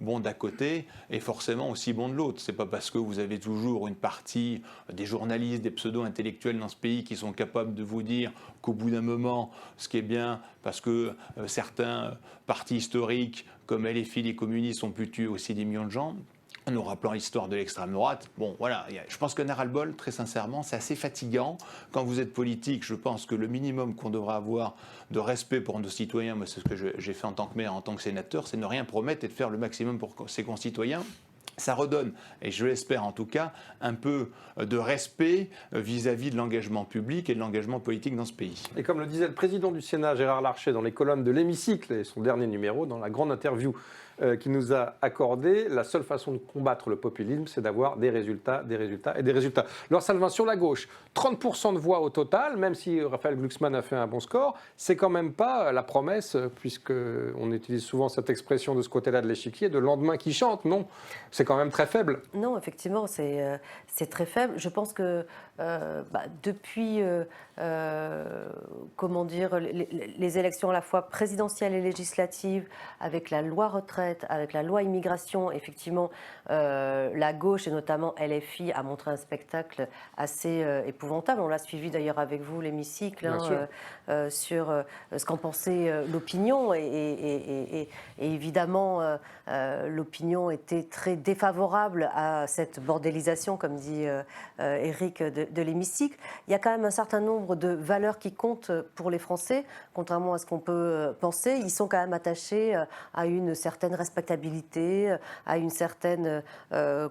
bon d'un côté est forcément aussi bon de l'autre. C'est pas parce que vous avez toujours une partie des journalistes, des pseudo-intellectuels dans ce pays qui sont capables de vous dire qu'au bout d'un moment, ce qui est bien, parce que certains partis historiques comme LFI, les communistes, ont pu tuer aussi des millions de gens. En nous rappelant l'histoire de l'extrême droite. Bon, voilà, je pense qu'un ras-le-bol, très sincèrement, c'est assez fatigant. Quand vous êtes politique, je pense que le minimum qu'on devrait avoir de respect pour nos citoyens, moi c'est ce que j'ai fait en tant que maire, en tant que sénateur, c'est ne rien promettre et de faire le maximum pour ses concitoyens. Ça redonne, et je l'espère en tout cas, un peu de respect vis-à-vis de l'engagement public et de l'engagement politique dans ce pays. Et comme le disait le président du Sénat, Gérard Larcher, dans les colonnes de l'Hémicycle, et son dernier numéro, dans la grande interview qu'il nous a accordée, la seule façon de combattre le populisme, c'est d'avoir des résultats, des résultats et des résultats. Alors Salvin, sur la gauche, 30% de voix au total, même si Raphaël Glucksmann a fait un bon score, c'est quand même pas la promesse, puisqu'on utilise souvent cette expression de ce côté-là de l'échiquier, de lendemain qui chante, non, c'est quand même très faible. Non, effectivement, c'est très faible. Je pense que depuis comment dire, les élections à la fois présidentielles et législatives, avec la loi retraite, avec la loi immigration, effectivement, la gauche et notamment LFI a montré un spectacle assez épouvantable. On l'a suivi d'ailleurs avec vous, l'hémicycle, sur ce qu'en pensait l'opinion. Et évidemment, l'opinion était très défavorable à cette bordélisation, comme dit Éric, de l'hémicycle. Il y a quand même un certain nombre de valeurs qui comptent pour les Français, contrairement à ce qu'on peut penser. Ils sont quand même attachés à une certaine respectabilité, à une certaine, un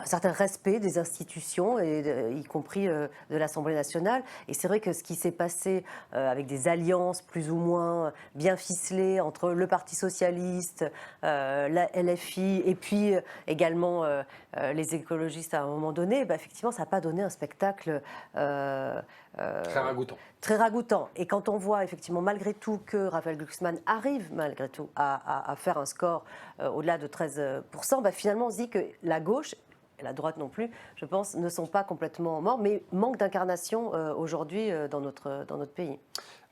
certain respect des institutions, y compris de l'Assemblée nationale. Et c'est vrai que ce qui s'est passé avec des alliances plus ou moins bien ficelées entre le Parti socialiste, la LFI et puis également les écologistes à un moment donné, effectivement, ça n'a pas donné un spectacle très ragoûtant. Très ragoûtant. Et quand on voit effectivement malgré tout que Raphaël Glucksmann arrive malgré tout à faire un score au-delà de 13%, finalement on se dit que la gauche et la droite non plus, je pense, ne sont pas complètement morts, mais manquent d'incarnation aujourd'hui dans notre pays.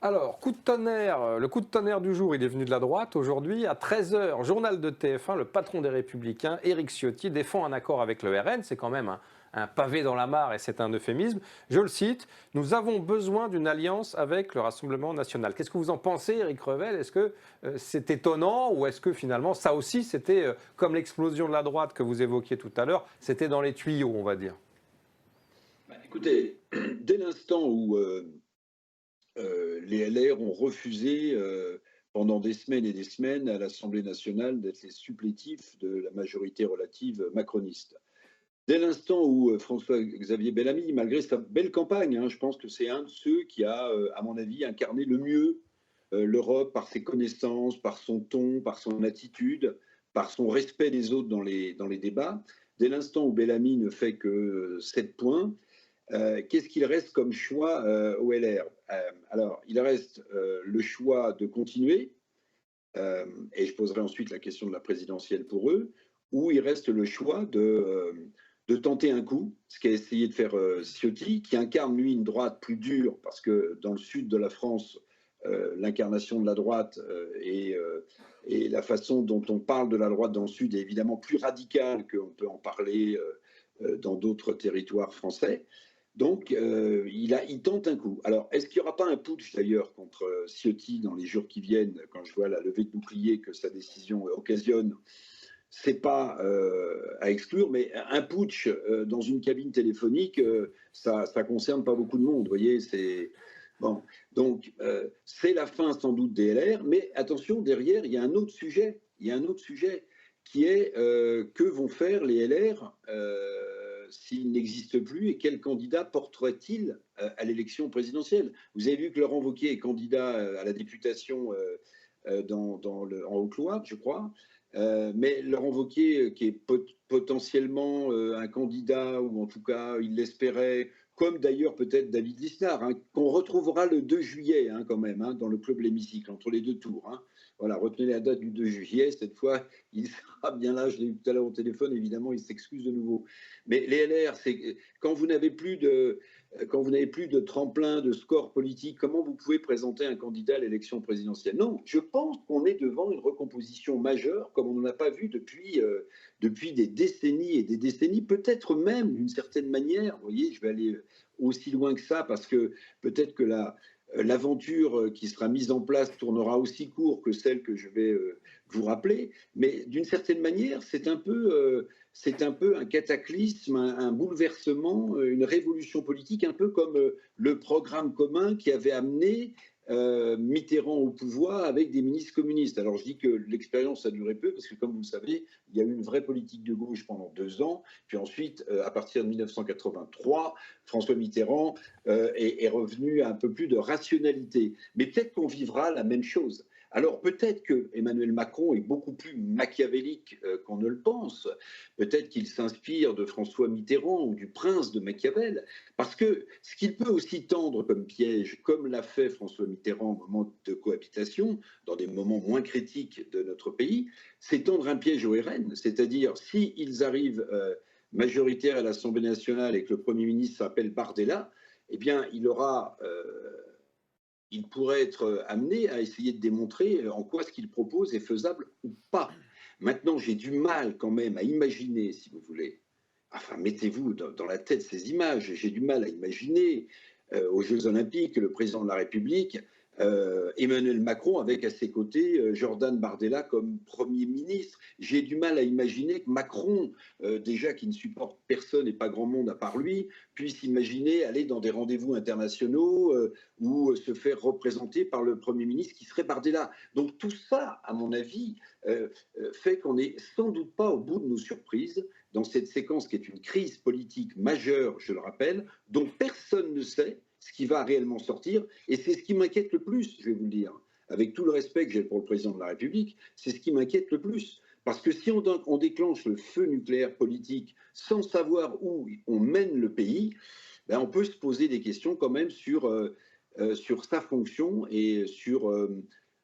Alors, coup de tonnerre, le coup de tonnerre du jour, il est venu de la droite. Aujourd'hui, à 13h, journal de TF1, le patron des Républicains, Éric Ciotti, défend un accord avec le RN. C'est quand même un pavé dans la mare et c'est un euphémisme. Je le cite, « Nous avons besoin d'une alliance avec le Rassemblement national ». Qu'est-ce que vous en pensez, Éric Revel ? Est-ce que c'est étonnant ou est-ce que finalement, ça aussi, c'était comme l'explosion de la droite que vous évoquiez tout à l'heure, c'était dans les tuyaux, on va dire ? Écoutez, dès l'instant où les LR ont refusé pendant des semaines et des semaines à l'Assemblée nationale d'être les supplétifs de la majorité relative macroniste. Dès l'instant où François-Xavier Bellamy, malgré sa belle campagne, hein, je pense que c'est un de ceux qui a, à mon avis, incarné le mieux l'Europe par ses connaissances, par son ton, par son attitude, par son respect des autres dans les débats. Dès l'instant où Bellamy ne fait que 7 points, qu'est-ce qu'il reste comme choix au LR? Alors, il reste le choix de continuer, et je poserai ensuite la question de la présidentielle pour eux, ou il reste le choix de tenter un coup, ce qu'a essayé de faire Ciotti, qui incarne, lui, une droite plus dure, parce que dans le sud de la France, l'incarnation de la droite et la façon dont on parle de la droite dans le sud est évidemment plus radicale qu'on peut en parler dans d'autres territoires français. Donc, il tente un coup. Alors, est-ce qu'il n'y aura pas un putsch d'ailleurs contre Ciotti dans les jours qui viennent, quand je vois la levée de bouclier que sa décision occasionne? C'est pas à exclure, mais un putsch dans une cabine téléphonique, ça concerne pas beaucoup de monde. Vous voyez, c'est bon. Donc, c'est la fin sans doute des LR, mais attention, derrière, il y a un autre sujet. Il y a un autre sujet qui est que vont faire les LR s'ils n'existent plus et quel candidat porterait-il à l'élection présidentielle? Vous avez vu que Laurent Wauquiez est candidat à la députation en Haute-Loire, je crois. Mais Laurent Wauquiez, qui est potentiellement un candidat, ou en tout cas il l'espérait, comme d'ailleurs peut-être David Lisnard, hein, qu'on retrouvera le 2 juillet hein, quand même, hein, dans le club L'Hémicycle, entre les deux tours. Hein. Voilà, retenez la date du 2 juillet, cette fois il sera bien là, je l'ai eu tout à l'heure au téléphone, évidemment il s'excuse de nouveau. Mais les LR, c'est quand vous n'avez plus de tremplin, de score politique, comment vous pouvez présenter un candidat à l'élection présidentielle? Non, je pense qu'on est devant une recomposition majeure, comme on n'en a pas vu depuis des décennies et des décennies, peut-être même d'une certaine manière. Vous voyez, je vais aller aussi loin que ça, parce que peut-être que l'aventure qui sera mise en place tournera aussi court que celle que je vais vous rappeler, mais d'une certaine manière, c'est un peu un cataclysme, un bouleversement, une révolution politique, un peu comme le programme commun qui avait amené Mitterrand au pouvoir avec des ministres communistes. Alors je dis que l'expérience a duré peu, parce que comme vous le savez, il y a eu une vraie politique de gauche pendant 2 ans, puis ensuite, à partir de 1983, François Mitterrand est revenu à un peu plus de rationalité. Mais peut-être qu'on vivra la même chose. Alors peut-être que Emmanuel Macron est beaucoup plus machiavélique qu'on ne le pense. Peut-être qu'il s'inspire de François Mitterrand ou du prince de Machiavel, parce que ce qu'il peut aussi tendre comme piège, comme l'a fait François Mitterrand au moment de cohabitation, dans des moments moins critiques de notre pays, c'est tendre un piège au RN. C'est-à-dire, s'ils arrivent majoritaires à l'Assemblée nationale et que le Premier ministre s'appelle Bardella, eh bien, il pourrait être amené à essayer de démontrer en quoi ce qu'il propose est faisable ou pas. Maintenant, j'ai du mal quand même à imaginer, si vous voulez, enfin, mettez-vous dans la tête ces images, j'ai du mal à imaginer aux Jeux Olympiques le président de la République, Emmanuel Macron avec à ses côtés Jordan Bardella comme Premier ministre. J'ai du mal à imaginer que Macron, déjà qui ne supporte personne et pas grand monde à part lui, puisse imaginer aller dans des rendez-vous internationaux ou se faire représenter par le Premier ministre qui serait Bardella. Donc tout ça, à mon avis, fait qu'on n'est sans doute pas au bout de nos surprises dans cette séquence qui est une crise politique majeure, je le rappelle, dont personne ne sait ce qui va réellement sortir, et c'est ce qui m'inquiète le plus, je vais vous le dire, avec tout le respect que j'ai pour le président de la République, c'est ce qui m'inquiète le plus. Parce que si on déclenche le feu nucléaire politique sans savoir où on mène le pays, ben on peut se poser des questions quand même sur sa fonction et sur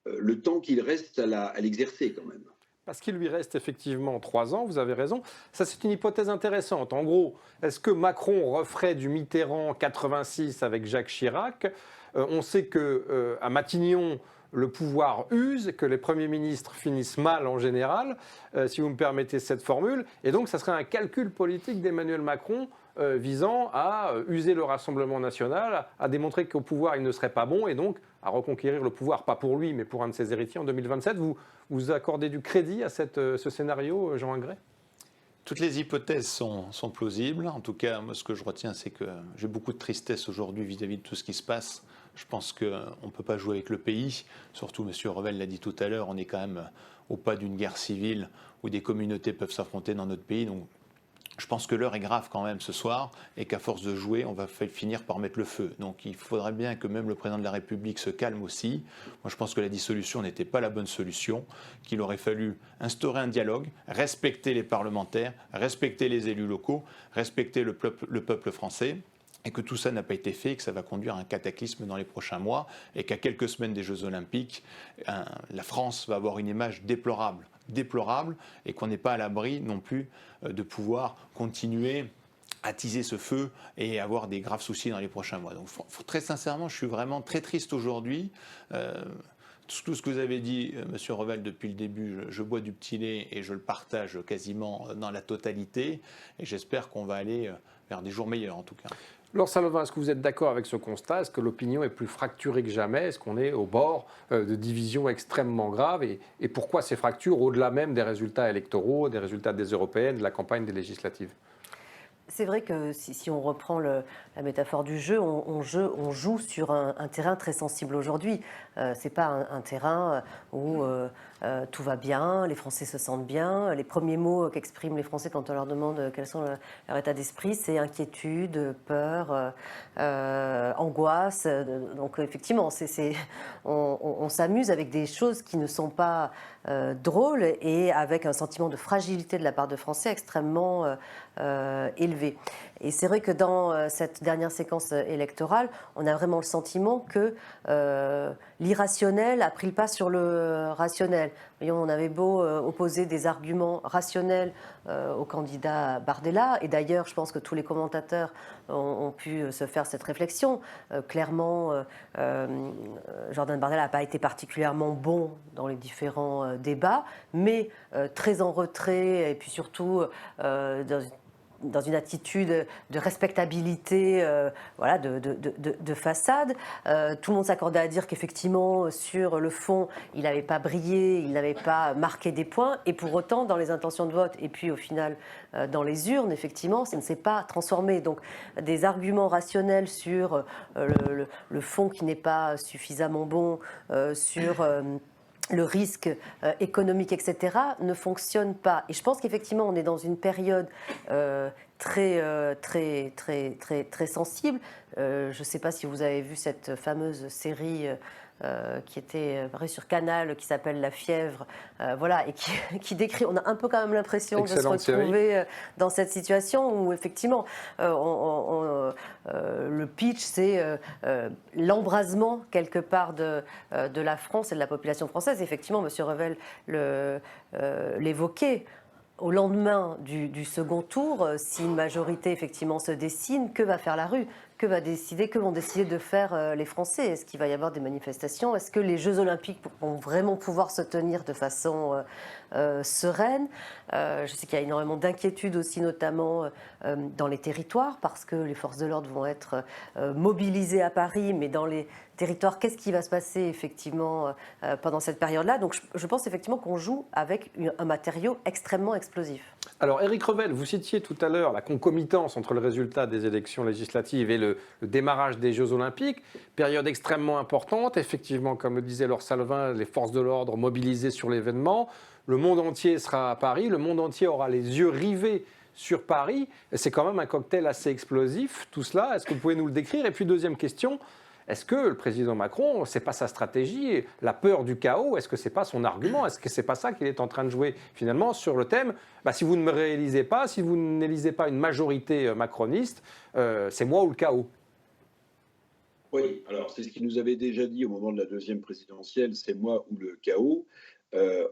le temps qu'il reste à l'exercer quand même. Parce qu'il lui reste effectivement 3 ans, vous avez raison. Ça, c'est une hypothèse intéressante. En gros, est-ce que Macron referait du Mitterrand 86 avec Jacques Chirac? On sait qu'à Matignon, le pouvoir use, que les premiers ministres finissent mal en général, si vous me permettez cette formule. Et donc, ça serait un calcul politique d'Emmanuel Macron visant à user le Rassemblement national, à démontrer qu'au pouvoir, il ne serait pas bon, et donc à reconquérir le pouvoir, pas pour lui, mais pour un de ses héritiers en 2027. Vous accordez du crédit à ce scénario, Jean Ingray? Toutes les hypothèses sont plausibles. En tout cas, moi, ce que je retiens, c'est que j'ai beaucoup de tristesse aujourd'hui vis-à-vis de tout ce qui se passe. Je pense qu'on ne peut pas jouer avec le pays. Surtout, M. Revel l'a dit tout à l'heure, on est quand même au pas d'une guerre civile où des communautés peuvent s'affronter dans notre pays. Donc, je pense que l'heure est grave quand même ce soir et qu'à force de jouer, on va finir par mettre le feu. Donc il faudrait bien que même le président de la République se calme aussi. Moi je pense que la dissolution n'était pas la bonne solution, qu'il aurait fallu instaurer un dialogue, respecter les parlementaires, respecter les élus locaux, respecter le peuple français. Et que tout ça n'a pas été fait, et que ça va conduire à un cataclysme dans les prochains mois, et qu'à quelques semaines des Jeux Olympiques, la France va avoir une image déplorable, et qu'on n'est pas à l'abri non plus de pouvoir continuer à teaser ce feu et avoir des graves soucis dans les prochains mois. Donc très sincèrement, je suis vraiment très triste aujourd'hui. Tout ce que vous avez dit, Monsieur Revel, depuis le début, je bois du petit lait et je le partage quasiment dans la totalité, et j'espère qu'on va aller vers des jours meilleurs en tout cas. Laure Salvin, est-ce que vous êtes d'accord avec ce constat? Est-ce que l'opinion est plus fracturée que jamais? Est-ce qu'on est au bord de divisions extrêmement graves? Et pourquoi ces fractures, au-delà même des résultats électoraux, des résultats des européennes, de la campagne des législatives? C'est vrai que si on reprend la métaphore du jeu, on joue sur un terrain très sensible aujourd'hui. Ce n'est pas un terrain où tout va bien, les Français se sentent bien. Les premiers mots qu'expriment les Français quand on leur demande quels sont leur état d'esprit, c'est inquiétude, peur, angoisse. Donc effectivement, on s'amuse avec des choses qui ne sont pas drôles et avec un sentiment de fragilité de la part de Français extrêmement élevé. Et c'est vrai que dans cette dernière séquence électorale, on a vraiment le sentiment que l'irrationnel a pris le pas sur le rationnel. Voyons, on avait beau opposer des arguments rationnels au candidat Bardella, et d'ailleurs, je pense que tous les commentateurs ont pu se faire cette réflexion. Clairement, Jordan Bardella n'a pas été particulièrement bon dans les différents débats, mais très en retrait, et puis surtout dans une attitude de respectabilité, voilà, de façade. Tout le monde s'accordait à dire qu'effectivement, sur le fond, il n'avait pas brillé, il n'avait pas marqué des points, et pour autant, dans les intentions de vote, et puis au final, dans les urnes, effectivement, ça ne s'est pas transformé. Donc, des arguments rationnels sur le fond qui n'est pas suffisamment bon, sur le risque économique, etc., ne fonctionne pas. Et je pense qu'effectivement, on est dans une période très sensible. Je ne sais pas si vous avez vu cette fameuse série qui était parue sur Canal, qui s'appelle La Fièvre, voilà, et qui décrit, on a un peu quand même l'impression de se retrouver dans cette situation où effectivement, le pitch, c'est l'embrasement quelque part de la France et de la population française. Effectivement, M. Revel l'évoquait. Au lendemain du second tour, si une majorité effectivement se dessine, que va faire la rue? Que vont décider de faire les Français? Est-ce qu'il va y avoir des manifestations? Est-ce que les Jeux Olympiques vont vraiment pouvoir se tenir de façon sereine? Je sais qu'il y a énormément d'inquiétudes aussi, notamment dans les territoires, parce que les forces de l'ordre vont être mobilisées à Paris, mais dans les territoires, qu'est-ce qui va se passer effectivement pendant cette période-là? Donc je pense effectivement qu'on joue avec un matériau extrêmement explosif. Alors Éric Revel, vous citiez tout à l'heure la concomitance entre le résultat des élections législatives et le démarrage des Jeux Olympiques, période extrêmement importante, effectivement, comme le disait Laure Salvin, les forces de l'ordre mobilisées sur l'événement, le monde entier sera à Paris, le monde entier aura les yeux rivés sur Paris, c'est quand même un cocktail assez explosif, tout cela, est-ce que vous pouvez nous le décrire? Et puis deuxième question, est-ce que le président Macron, c'est pas sa stratégie, la peur du chaos, est-ce que c'est pas son argument? Est-ce que c'est pas ça qu'il est en train de jouer finalement sur le thème? Si vous ne me réalisez pas, si vous n'élisez pas une majorité macroniste, c'est moi ou le chaos? Oui, alors c'est ce qu'il nous avait déjà dit au moment de la deuxième présidentielle, c'est moi ou le chaos.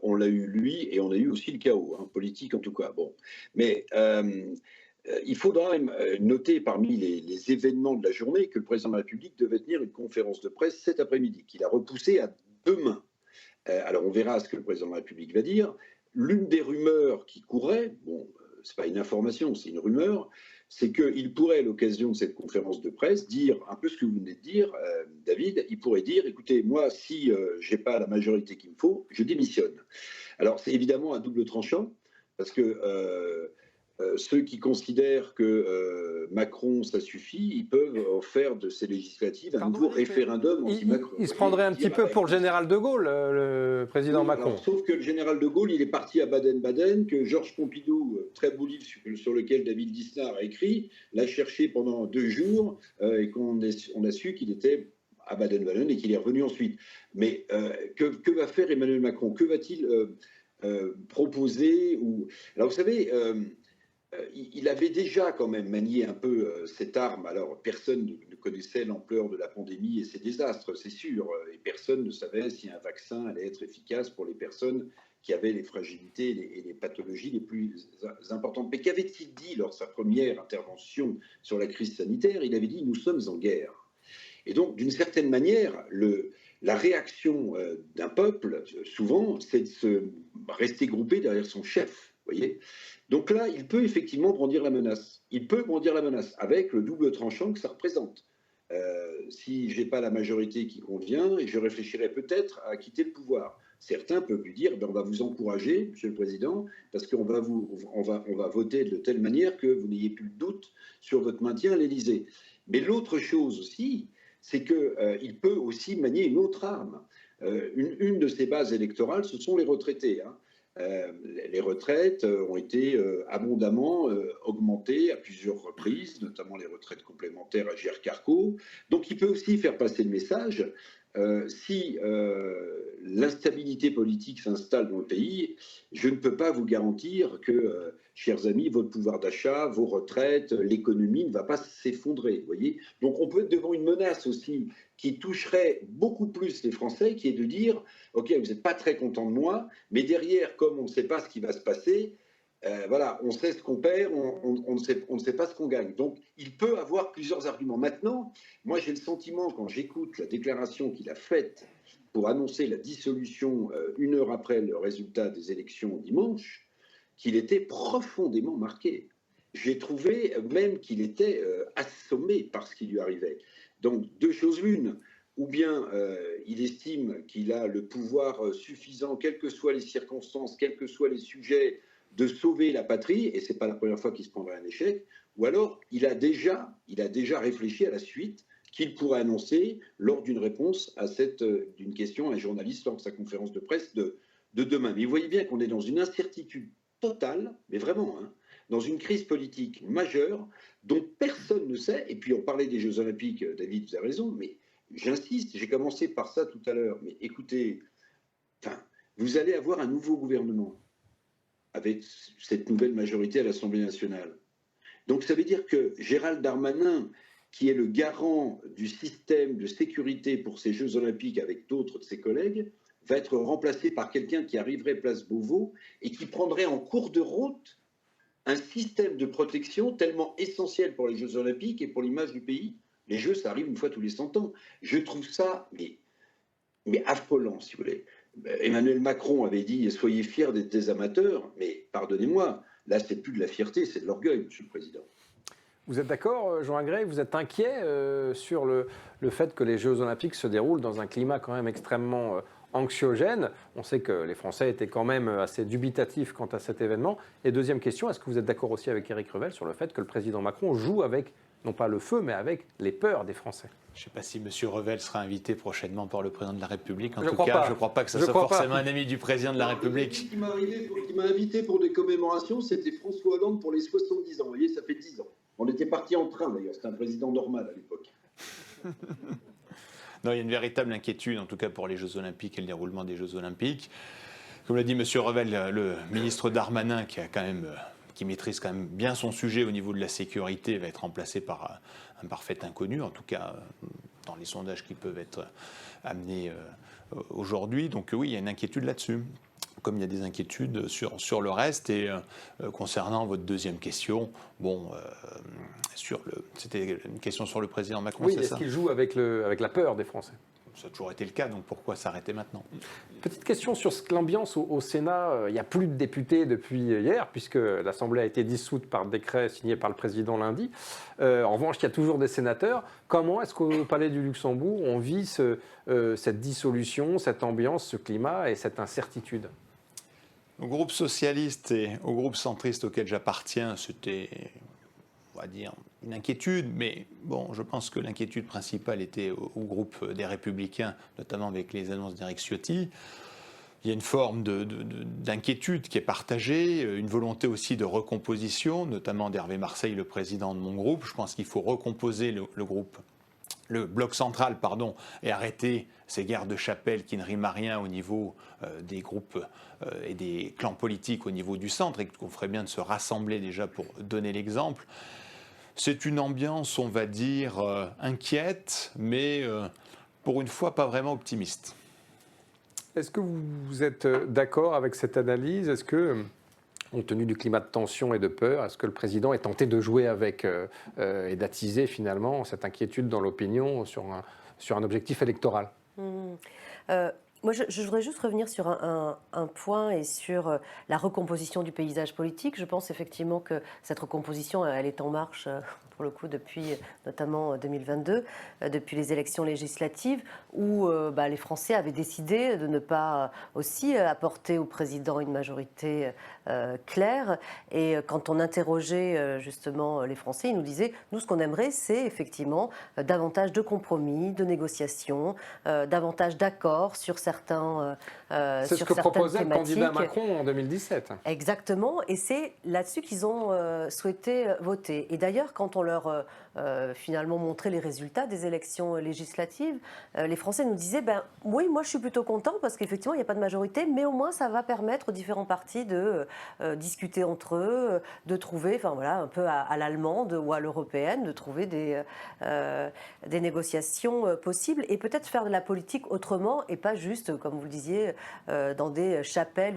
On l'a eu lui et on a eu aussi le chaos, hein, politique en tout cas. Bon, mais il faudra même noter parmi les événements de la journée que le président de la République devait tenir une conférence de presse cet après-midi, qu'il a repoussée à demain. Alors on verra ce que le président de la République va dire. L'une des rumeurs qui courait, bon, c'est pas une information, c'est une rumeur, c'est qu'il pourrait, à l'occasion de cette conférence de presse, dire un peu ce que vous venez de dire, David. Il pourrait dire, écoutez, moi, si j'ai pas la majorité qu'il me faut, je démissionne. Alors c'est évidemment un double tranchant, parce que Ceux qui considèrent que Macron, ça suffit, ils peuvent faire de ces législatives un nouveau référendum anti-Macron. Il se prendrait un petit peu pour le général de Gaulle, le président Oui, Macron. alors, sauf que le général de Gaulle, il est parti à Baden-Baden, que Georges Pompidou, très beau livre sur lequel David Lisnard a écrit, l'a cherché pendant 2 jours et on a su qu'il était à Baden-Baden et qu'il est revenu ensuite. Mais que va faire Emmanuel Macron? Que va-t-il proposer Alors vous savez, il avait déjà quand même manié un peu cette arme. Alors personne ne connaissait l'ampleur de la pandémie et ses désastres, c'est sûr, et personne ne savait si un vaccin allait être efficace pour les personnes qui avaient les fragilités et les pathologies les plus importantes. Mais qu'avait-il dit lors de sa première intervention sur la crise sanitaire? Il avait dit « nous sommes en guerre ». Et donc, d'une certaine manière, la réaction d'un peuple, souvent, c'est de se rester groupé derrière son chef, voyez. Donc là, il peut effectivement brandir la menace. Il peut brandir la menace avec le double tranchant que ça représente. Si je n'ai pas la majorité qui convient, je réfléchirai peut-être à quitter le pouvoir. Certains peuvent lui dire on va vous encourager, Monsieur le Président, parce qu'on va, on va voter de telle manière que vous n'ayez plus de doute sur votre maintien à l'Élysée. Mais l'autre chose aussi, c'est qu'il peut aussi manier une autre arme. Une de ses bases électorales, ce sont les retraités. Hein. Les retraites ont été abondamment augmentées à plusieurs reprises, notamment les retraites complémentaires à Agirc-Arrco. Donc il peut aussi faire passer le message, si l'instabilité politique s'installe dans le pays, je ne peux pas vous garantir que, chers amis, votre pouvoir d'achat, vos retraites, l'économie ne va pas s'effondrer. Voyez. Donc on peut être devant une menace aussi qui toucherait beaucoup plus les Français, qui est de dire « Ok, vous n'êtes pas très content de moi, mais derrière, comme on ne sait pas ce qui va se passer, voilà, on sait ce qu'on perd, on ne sait pas ce qu'on gagne. » Donc, il peut avoir plusieurs arguments. Maintenant, moi, j'ai le sentiment, quand j'écoute la déclaration qu'il a faite pour annoncer la dissolution 1 heure après le résultat des élections dimanche, qu'il était profondément marqué. J'ai trouvé même qu'il était assommé par ce qui lui arrivait. Donc, 2 choses l'une. Ou bien il estime qu'il a le pouvoir suffisant, quelles que soient les circonstances, quels que soient les sujets, de sauver la patrie, et ce n'est pas la première fois qu'il se prendrait un échec, ou alors il a déjà réfléchi à la suite qu'il pourrait annoncer lors d'une réponse à d'une question à un journaliste lors de sa conférence de presse de demain. Mais vous voyez bien qu'on est dans une incertitude totale, mais vraiment, hein, dans une crise politique majeure dont personne ne sait, et puis on parlait des Jeux Olympiques, David, vous avez raison, mais j'insiste, j'ai commencé par ça tout à l'heure, mais écoutez, vous allez avoir un nouveau gouvernement avec cette nouvelle majorité à l'Assemblée nationale. Donc ça veut dire que Gérald Darmanin, qui est le garant du système de sécurité pour ces Jeux Olympiques avec d'autres de ses collègues, va être remplacé par quelqu'un qui arriverait place Beauvau et qui prendrait en cours de route un système de protection tellement essentiel pour les Jeux Olympiques et pour l'image du pays. Les Jeux, ça arrive une fois tous les 100 ans. Je trouve ça mais affolant, si vous voulez. Emmanuel Macron avait dit « Soyez fiers d'être des amateurs », mais pardonnez-moi, là, c'est plus de la fierté, c'est de l'orgueil, Monsieur le Président. Vous êtes d'accord, Jean Agré? Vous êtes inquiet sur le fait que les Jeux Olympiques se déroulent dans un climat quand même extrêmement anxiogène? On sait que les Français étaient quand même assez dubitatifs quant à cet événement. Et deuxième question, est-ce que vous êtes d'accord aussi avec Éric Revel sur le fait que le président Macron joue avec, non pas le feu, mais avec les peurs des Français? Je ne sais pas si M. Revel sera invité prochainement par le président de la République. En je tout cas, pas. Je ne crois pas que ce soit forcément un ami du président de la République. Qui m'a invité pour des commémorations, c'était François Hollande pour les 70 ans. Vous voyez, ça fait 10 ans. On était partis en train, d'ailleurs. C'était un président normal à l'époque. Non, il y a une véritable inquiétude, en tout cas pour les Jeux Olympiques et le déroulement des Jeux Olympiques. Comme l'a dit M. Revel, le ministre Darmanin, qui maîtrise quand même bien son sujet au niveau de la sécurité, va être remplacé par un parfait inconnu, en tout cas dans les sondages qui peuvent être amenés aujourd'hui. Donc oui, il y a une inquiétude là-dessus, comme il y a des inquiétudes sur le reste. Et concernant votre deuxième question, c'était une question sur le président Macron, oui, c'est ça? Est-ce qu'il joue avec la peur des Français? Ça a toujours été le cas, donc pourquoi s'arrêter maintenant? Petite question sur l'ambiance au Sénat. Il n'y a plus de députés depuis hier, puisque l'Assemblée a été dissoute par décret signé par le président lundi. En revanche, il y a toujours des sénateurs. Comment est-ce qu'au Palais du Luxembourg, on vit cette dissolution, cette ambiance, ce climat et cette incertitude? Au groupe socialiste et au groupe centriste auquel j'appartiens, c'était, on va dire, une inquiétude, mais bon, je pense que l'inquiétude principale était au groupe des Républicains, notamment avec les annonces d'Éric Ciotti. Il y a une forme d'inquiétude qui est partagée, une volonté aussi de recomposition, notamment d'Hervé Marseille, le président de mon groupe. Je pense qu'il faut recomposer le bloc central, et arrêter ces guerres de chapelle qui ne riment à rien au niveau des groupes et des clans politiques au niveau du centre, et qu'on ferait bien de se rassembler déjà pour donner l'exemple. C'est une ambiance, on va dire, inquiète, mais pour une fois pas vraiment optimiste. Est-ce que vous êtes d'accord avec cette analyse? Est-ce que, compte tenu du climat de tension et de peur, est-ce que le président est tenté de jouer avec et d'attiser finalement cette inquiétude dans l'opinion sur un objectif électoral? Moi, je voudrais juste revenir sur un point et sur la recomposition du paysage politique. Je pense effectivement que cette recomposition, elle est en marche, pour le coup, depuis notamment 2022, depuis les élections législatives, où les Français avaient décidé de ne pas aussi apporter au président une majorité claire. Et quand on interrogeait justement les Français, ils nous disaient, nous, ce qu'on aimerait, c'est effectivement davantage de compromis, de négociations, davantage d'accords sur certains c'est ce que proposait le candidat Macron en 2017. Exactement, et c'est là-dessus qu'ils ont souhaité voter. Et d'ailleurs, quand on leur finalement montrait les résultats des élections législatives, les Français nous disaient, oui, moi je suis plutôt content parce qu'effectivement il n'y a pas de majorité, mais au moins ça va permettre aux différents partis de discuter entre eux, de trouver, un peu à l'allemande ou à l'européenne, de trouver des négociations possibles et peut-être faire de la politique autrement et pas juste, comme vous le disiez, dans des chapelles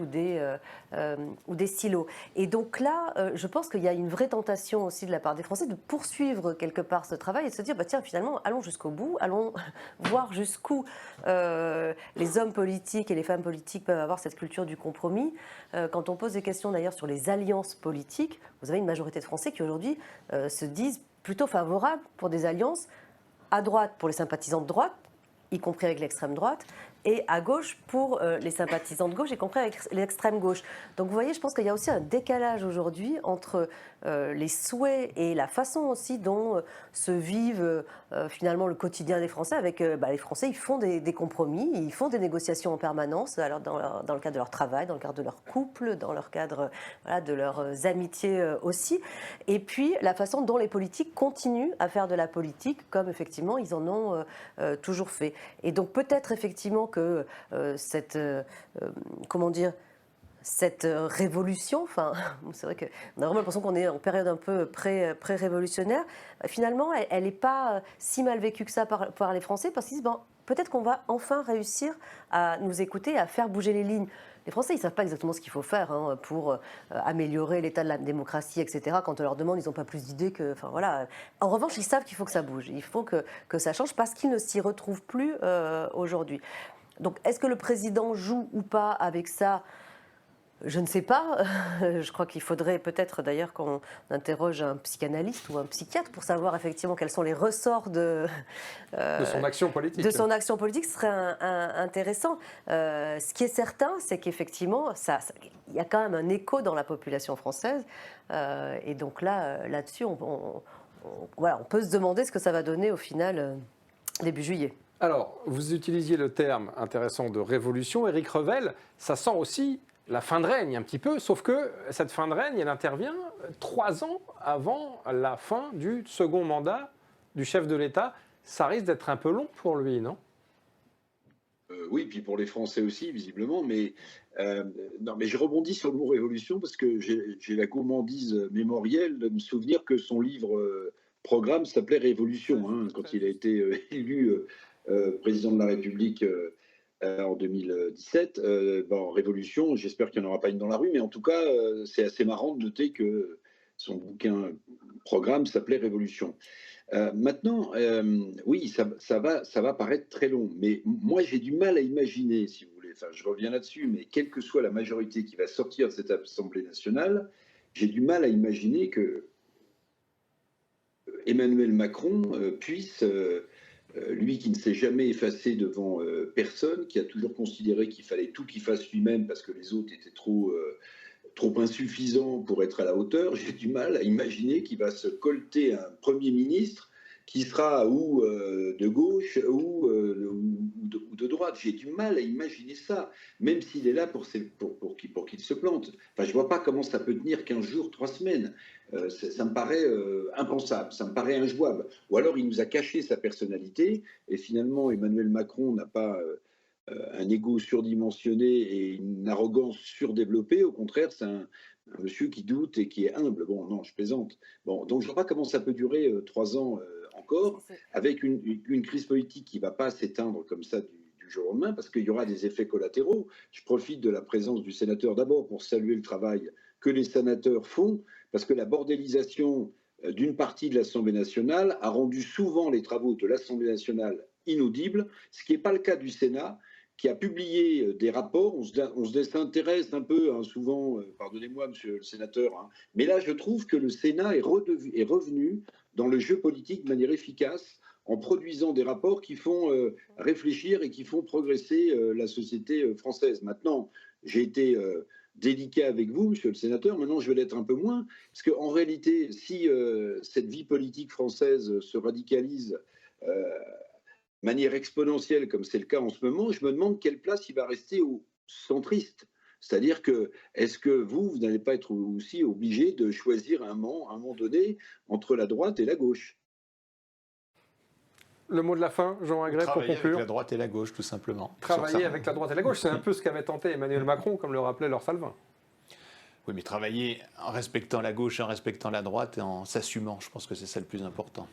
ou des silos. Et donc là, je pense qu'il y a une vraie tentation aussi de la part des Français de poursuivre quelque part ce travail et de se dire, tiens, finalement, allons jusqu'au bout, allons voir jusqu'où les hommes politiques et les femmes politiques peuvent avoir cette culture du compromis. Quand on pose des questions d'ailleurs sur les alliances politiques, vous avez une majorité de Français qui aujourd'hui se disent plutôt favorables pour des alliances à droite pour les sympathisants de droite, y compris avec l'extrême droite, et à gauche pour les sympathisants de gauche, y compris avec l'extrême gauche. Donc vous voyez, je pense qu'il y a aussi un décalage aujourd'hui entre les souhaits et la façon aussi dont se vivent finalement le quotidien des Français. Avec les Français, ils font des compromis, ils font des négociations en permanence, alors dans le cadre de leur travail, dans le cadre de leur couple, dans le cadre de leurs amitiés aussi. Et puis la façon dont les politiques continuent à faire de la politique, comme effectivement ils en ont toujours fait. Et donc peut-être effectivement que cette révolution, c'est vrai qu'on a vraiment l'impression qu'on est en période un peu pré-révolutionnaire, finalement elle n'est pas si mal vécue que ça par les Français, parce qu'ils disent peut-être qu'on va enfin réussir à nous écouter, à faire bouger les lignes. Les Français, ils ne savent pas exactement ce qu'il faut faire pour améliorer l'état de la démocratie, etc. Quand on leur demande, ils n'ont pas plus d'idées que... En revanche, ils savent qu'il faut que ça bouge. Il faut que ça change parce qu'ils ne s'y retrouvent plus aujourd'hui. Donc, est-ce que le président joue ou pas avec ça ? Je ne sais pas. Je crois qu'il faudrait peut-être d'ailleurs qu'on interroge un psychanalyste ou un psychiatre pour savoir effectivement quels sont les ressorts de son action politique. De son action politique, ce serait intéressant. Ce qui est certain, c'est qu'effectivement, il y a quand même un écho dans la population française. Et donc là-dessus, on peut se demander ce que ça va donner au final début juillet. Alors, vous utilisiez le terme intéressant de révolution. Éric Revel, ça sent aussi la fin de règne un petit peu, sauf que cette fin de règne, elle intervient 3 ans avant la fin du second mandat du chef de l'État. Ça risque d'être un peu long pour lui, non ? Oui, puis pour les Français aussi, visiblement. Mais je rebondis sur le mot révolution parce que j'ai la gourmandise mémorielle de me souvenir que son livre programme s'appelait Révolution, quand il a été élu président de la République en 2017. Révolution, j'espère qu'il n'y en aura pas une dans la rue, mais en tout cas, c'est assez marrant de noter que son bouquin programme s'appelait Révolution. Maintenant, oui, ça va paraître très long, mais moi j'ai du mal à imaginer, si vous voulez, je reviens là-dessus, mais quelle que soit la majorité qui va sortir de cette Assemblée nationale, j'ai du mal à imaginer que Emmanuel Macron puisse lui qui ne s'est jamais effacé devant personne, qui a toujours considéré qu'il fallait tout qu'il fasse lui-même parce que les autres étaient trop insuffisants pour être à la hauteur. J'ai du mal à imaginer qu'il va se colter un Premier ministre qui sera ou de gauche ou de droite. J'ai du mal à imaginer ça, même s'il est là pour qu'il se plante. Enfin, je ne vois pas comment ça peut tenir 15 jours, 3 semaines. Ça me paraît impensable, ça me paraît injouable. Ou alors il nous a caché sa personnalité, et finalement Emmanuel Macron n'a pas un ego surdimensionné et une arrogance surdéveloppée. Au contraire, c'est un monsieur qui doute et qui est humble. Bon, non, je plaisante. Bon, donc je ne vois pas comment ça peut durer 3 ans encore, avec une crise politique qui ne va pas s'éteindre comme ça du jour au lendemain, parce qu'il y aura des effets collatéraux. Je profite de la présence du sénateur d'abord pour saluer le travail que les sénateurs font, parce que la bordélisation d'une partie de l'Assemblée nationale a rendu souvent les travaux de l'Assemblée nationale inaudibles, ce qui n'est pas le cas du Sénat, qui a publié des rapports. On se désintéresse un peu, hein, souvent, pardonnez-moi, monsieur le sénateur, hein, mais là, je trouve que le Sénat est revenu dans le jeu politique de manière efficace, en produisant des rapports qui font réfléchir et qui font progresser la société française. Maintenant, j'ai été délicat avec vous, monsieur le sénateur, maintenant je vais l'être un peu moins, parce qu'en réalité, si cette vie politique française se radicalise de manière exponentielle, comme c'est le cas en ce moment, je me demande quelle place il va rester aux centristes. C'est-à-dire que, est-ce que vous n'allez pas être aussi obligé de choisir à un moment donné entre la droite et la gauche? Le mot de la fin, Jean Agré, pour Travailler conclure. avec la droite et la gauche, tout simplement. Travailler avec la droite et la gauche, c'est un peu ce qu'avait tenté Emmanuel Macron, comme le rappelait Laure Salvin. Oui, mais travailler en respectant la gauche, en respectant la droite et en s'assumant, je pense que c'est ça le plus important.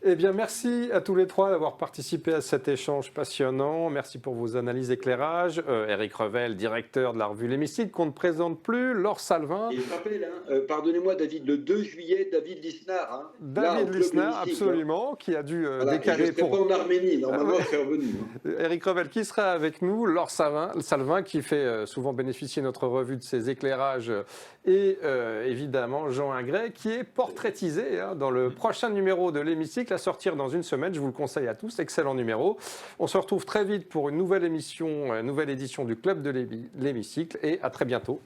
Eh bien, merci à tous les trois d'avoir participé à cet échange passionnant. Merci pour vos analyses et éclairages. Éric Revel, directeur de la revue L'Hémicycle, qu'on ne présente plus. Laure Salvin. Et je rappelle, hein, pardonnez-moi, David, le 2 juillet, David Lisnard. Hein, David Lisnard, absolument, qui a dû décaler je ne serai pas en Arménie, normalement, je serais revenu. Éric Revel qui sera avec nous, Laure Salvin qui fait souvent bénéficier notre revue de ses éclairages et évidemment Jean Agré qui est portraitisé dans le prochain numéro de l'Hémicycle à sortir dans une semaine. Je vous le conseille à tous, excellent numéro. On se retrouve très vite pour une nouvelle émission, une nouvelle édition du Club de l'Hémicycle et à très bientôt.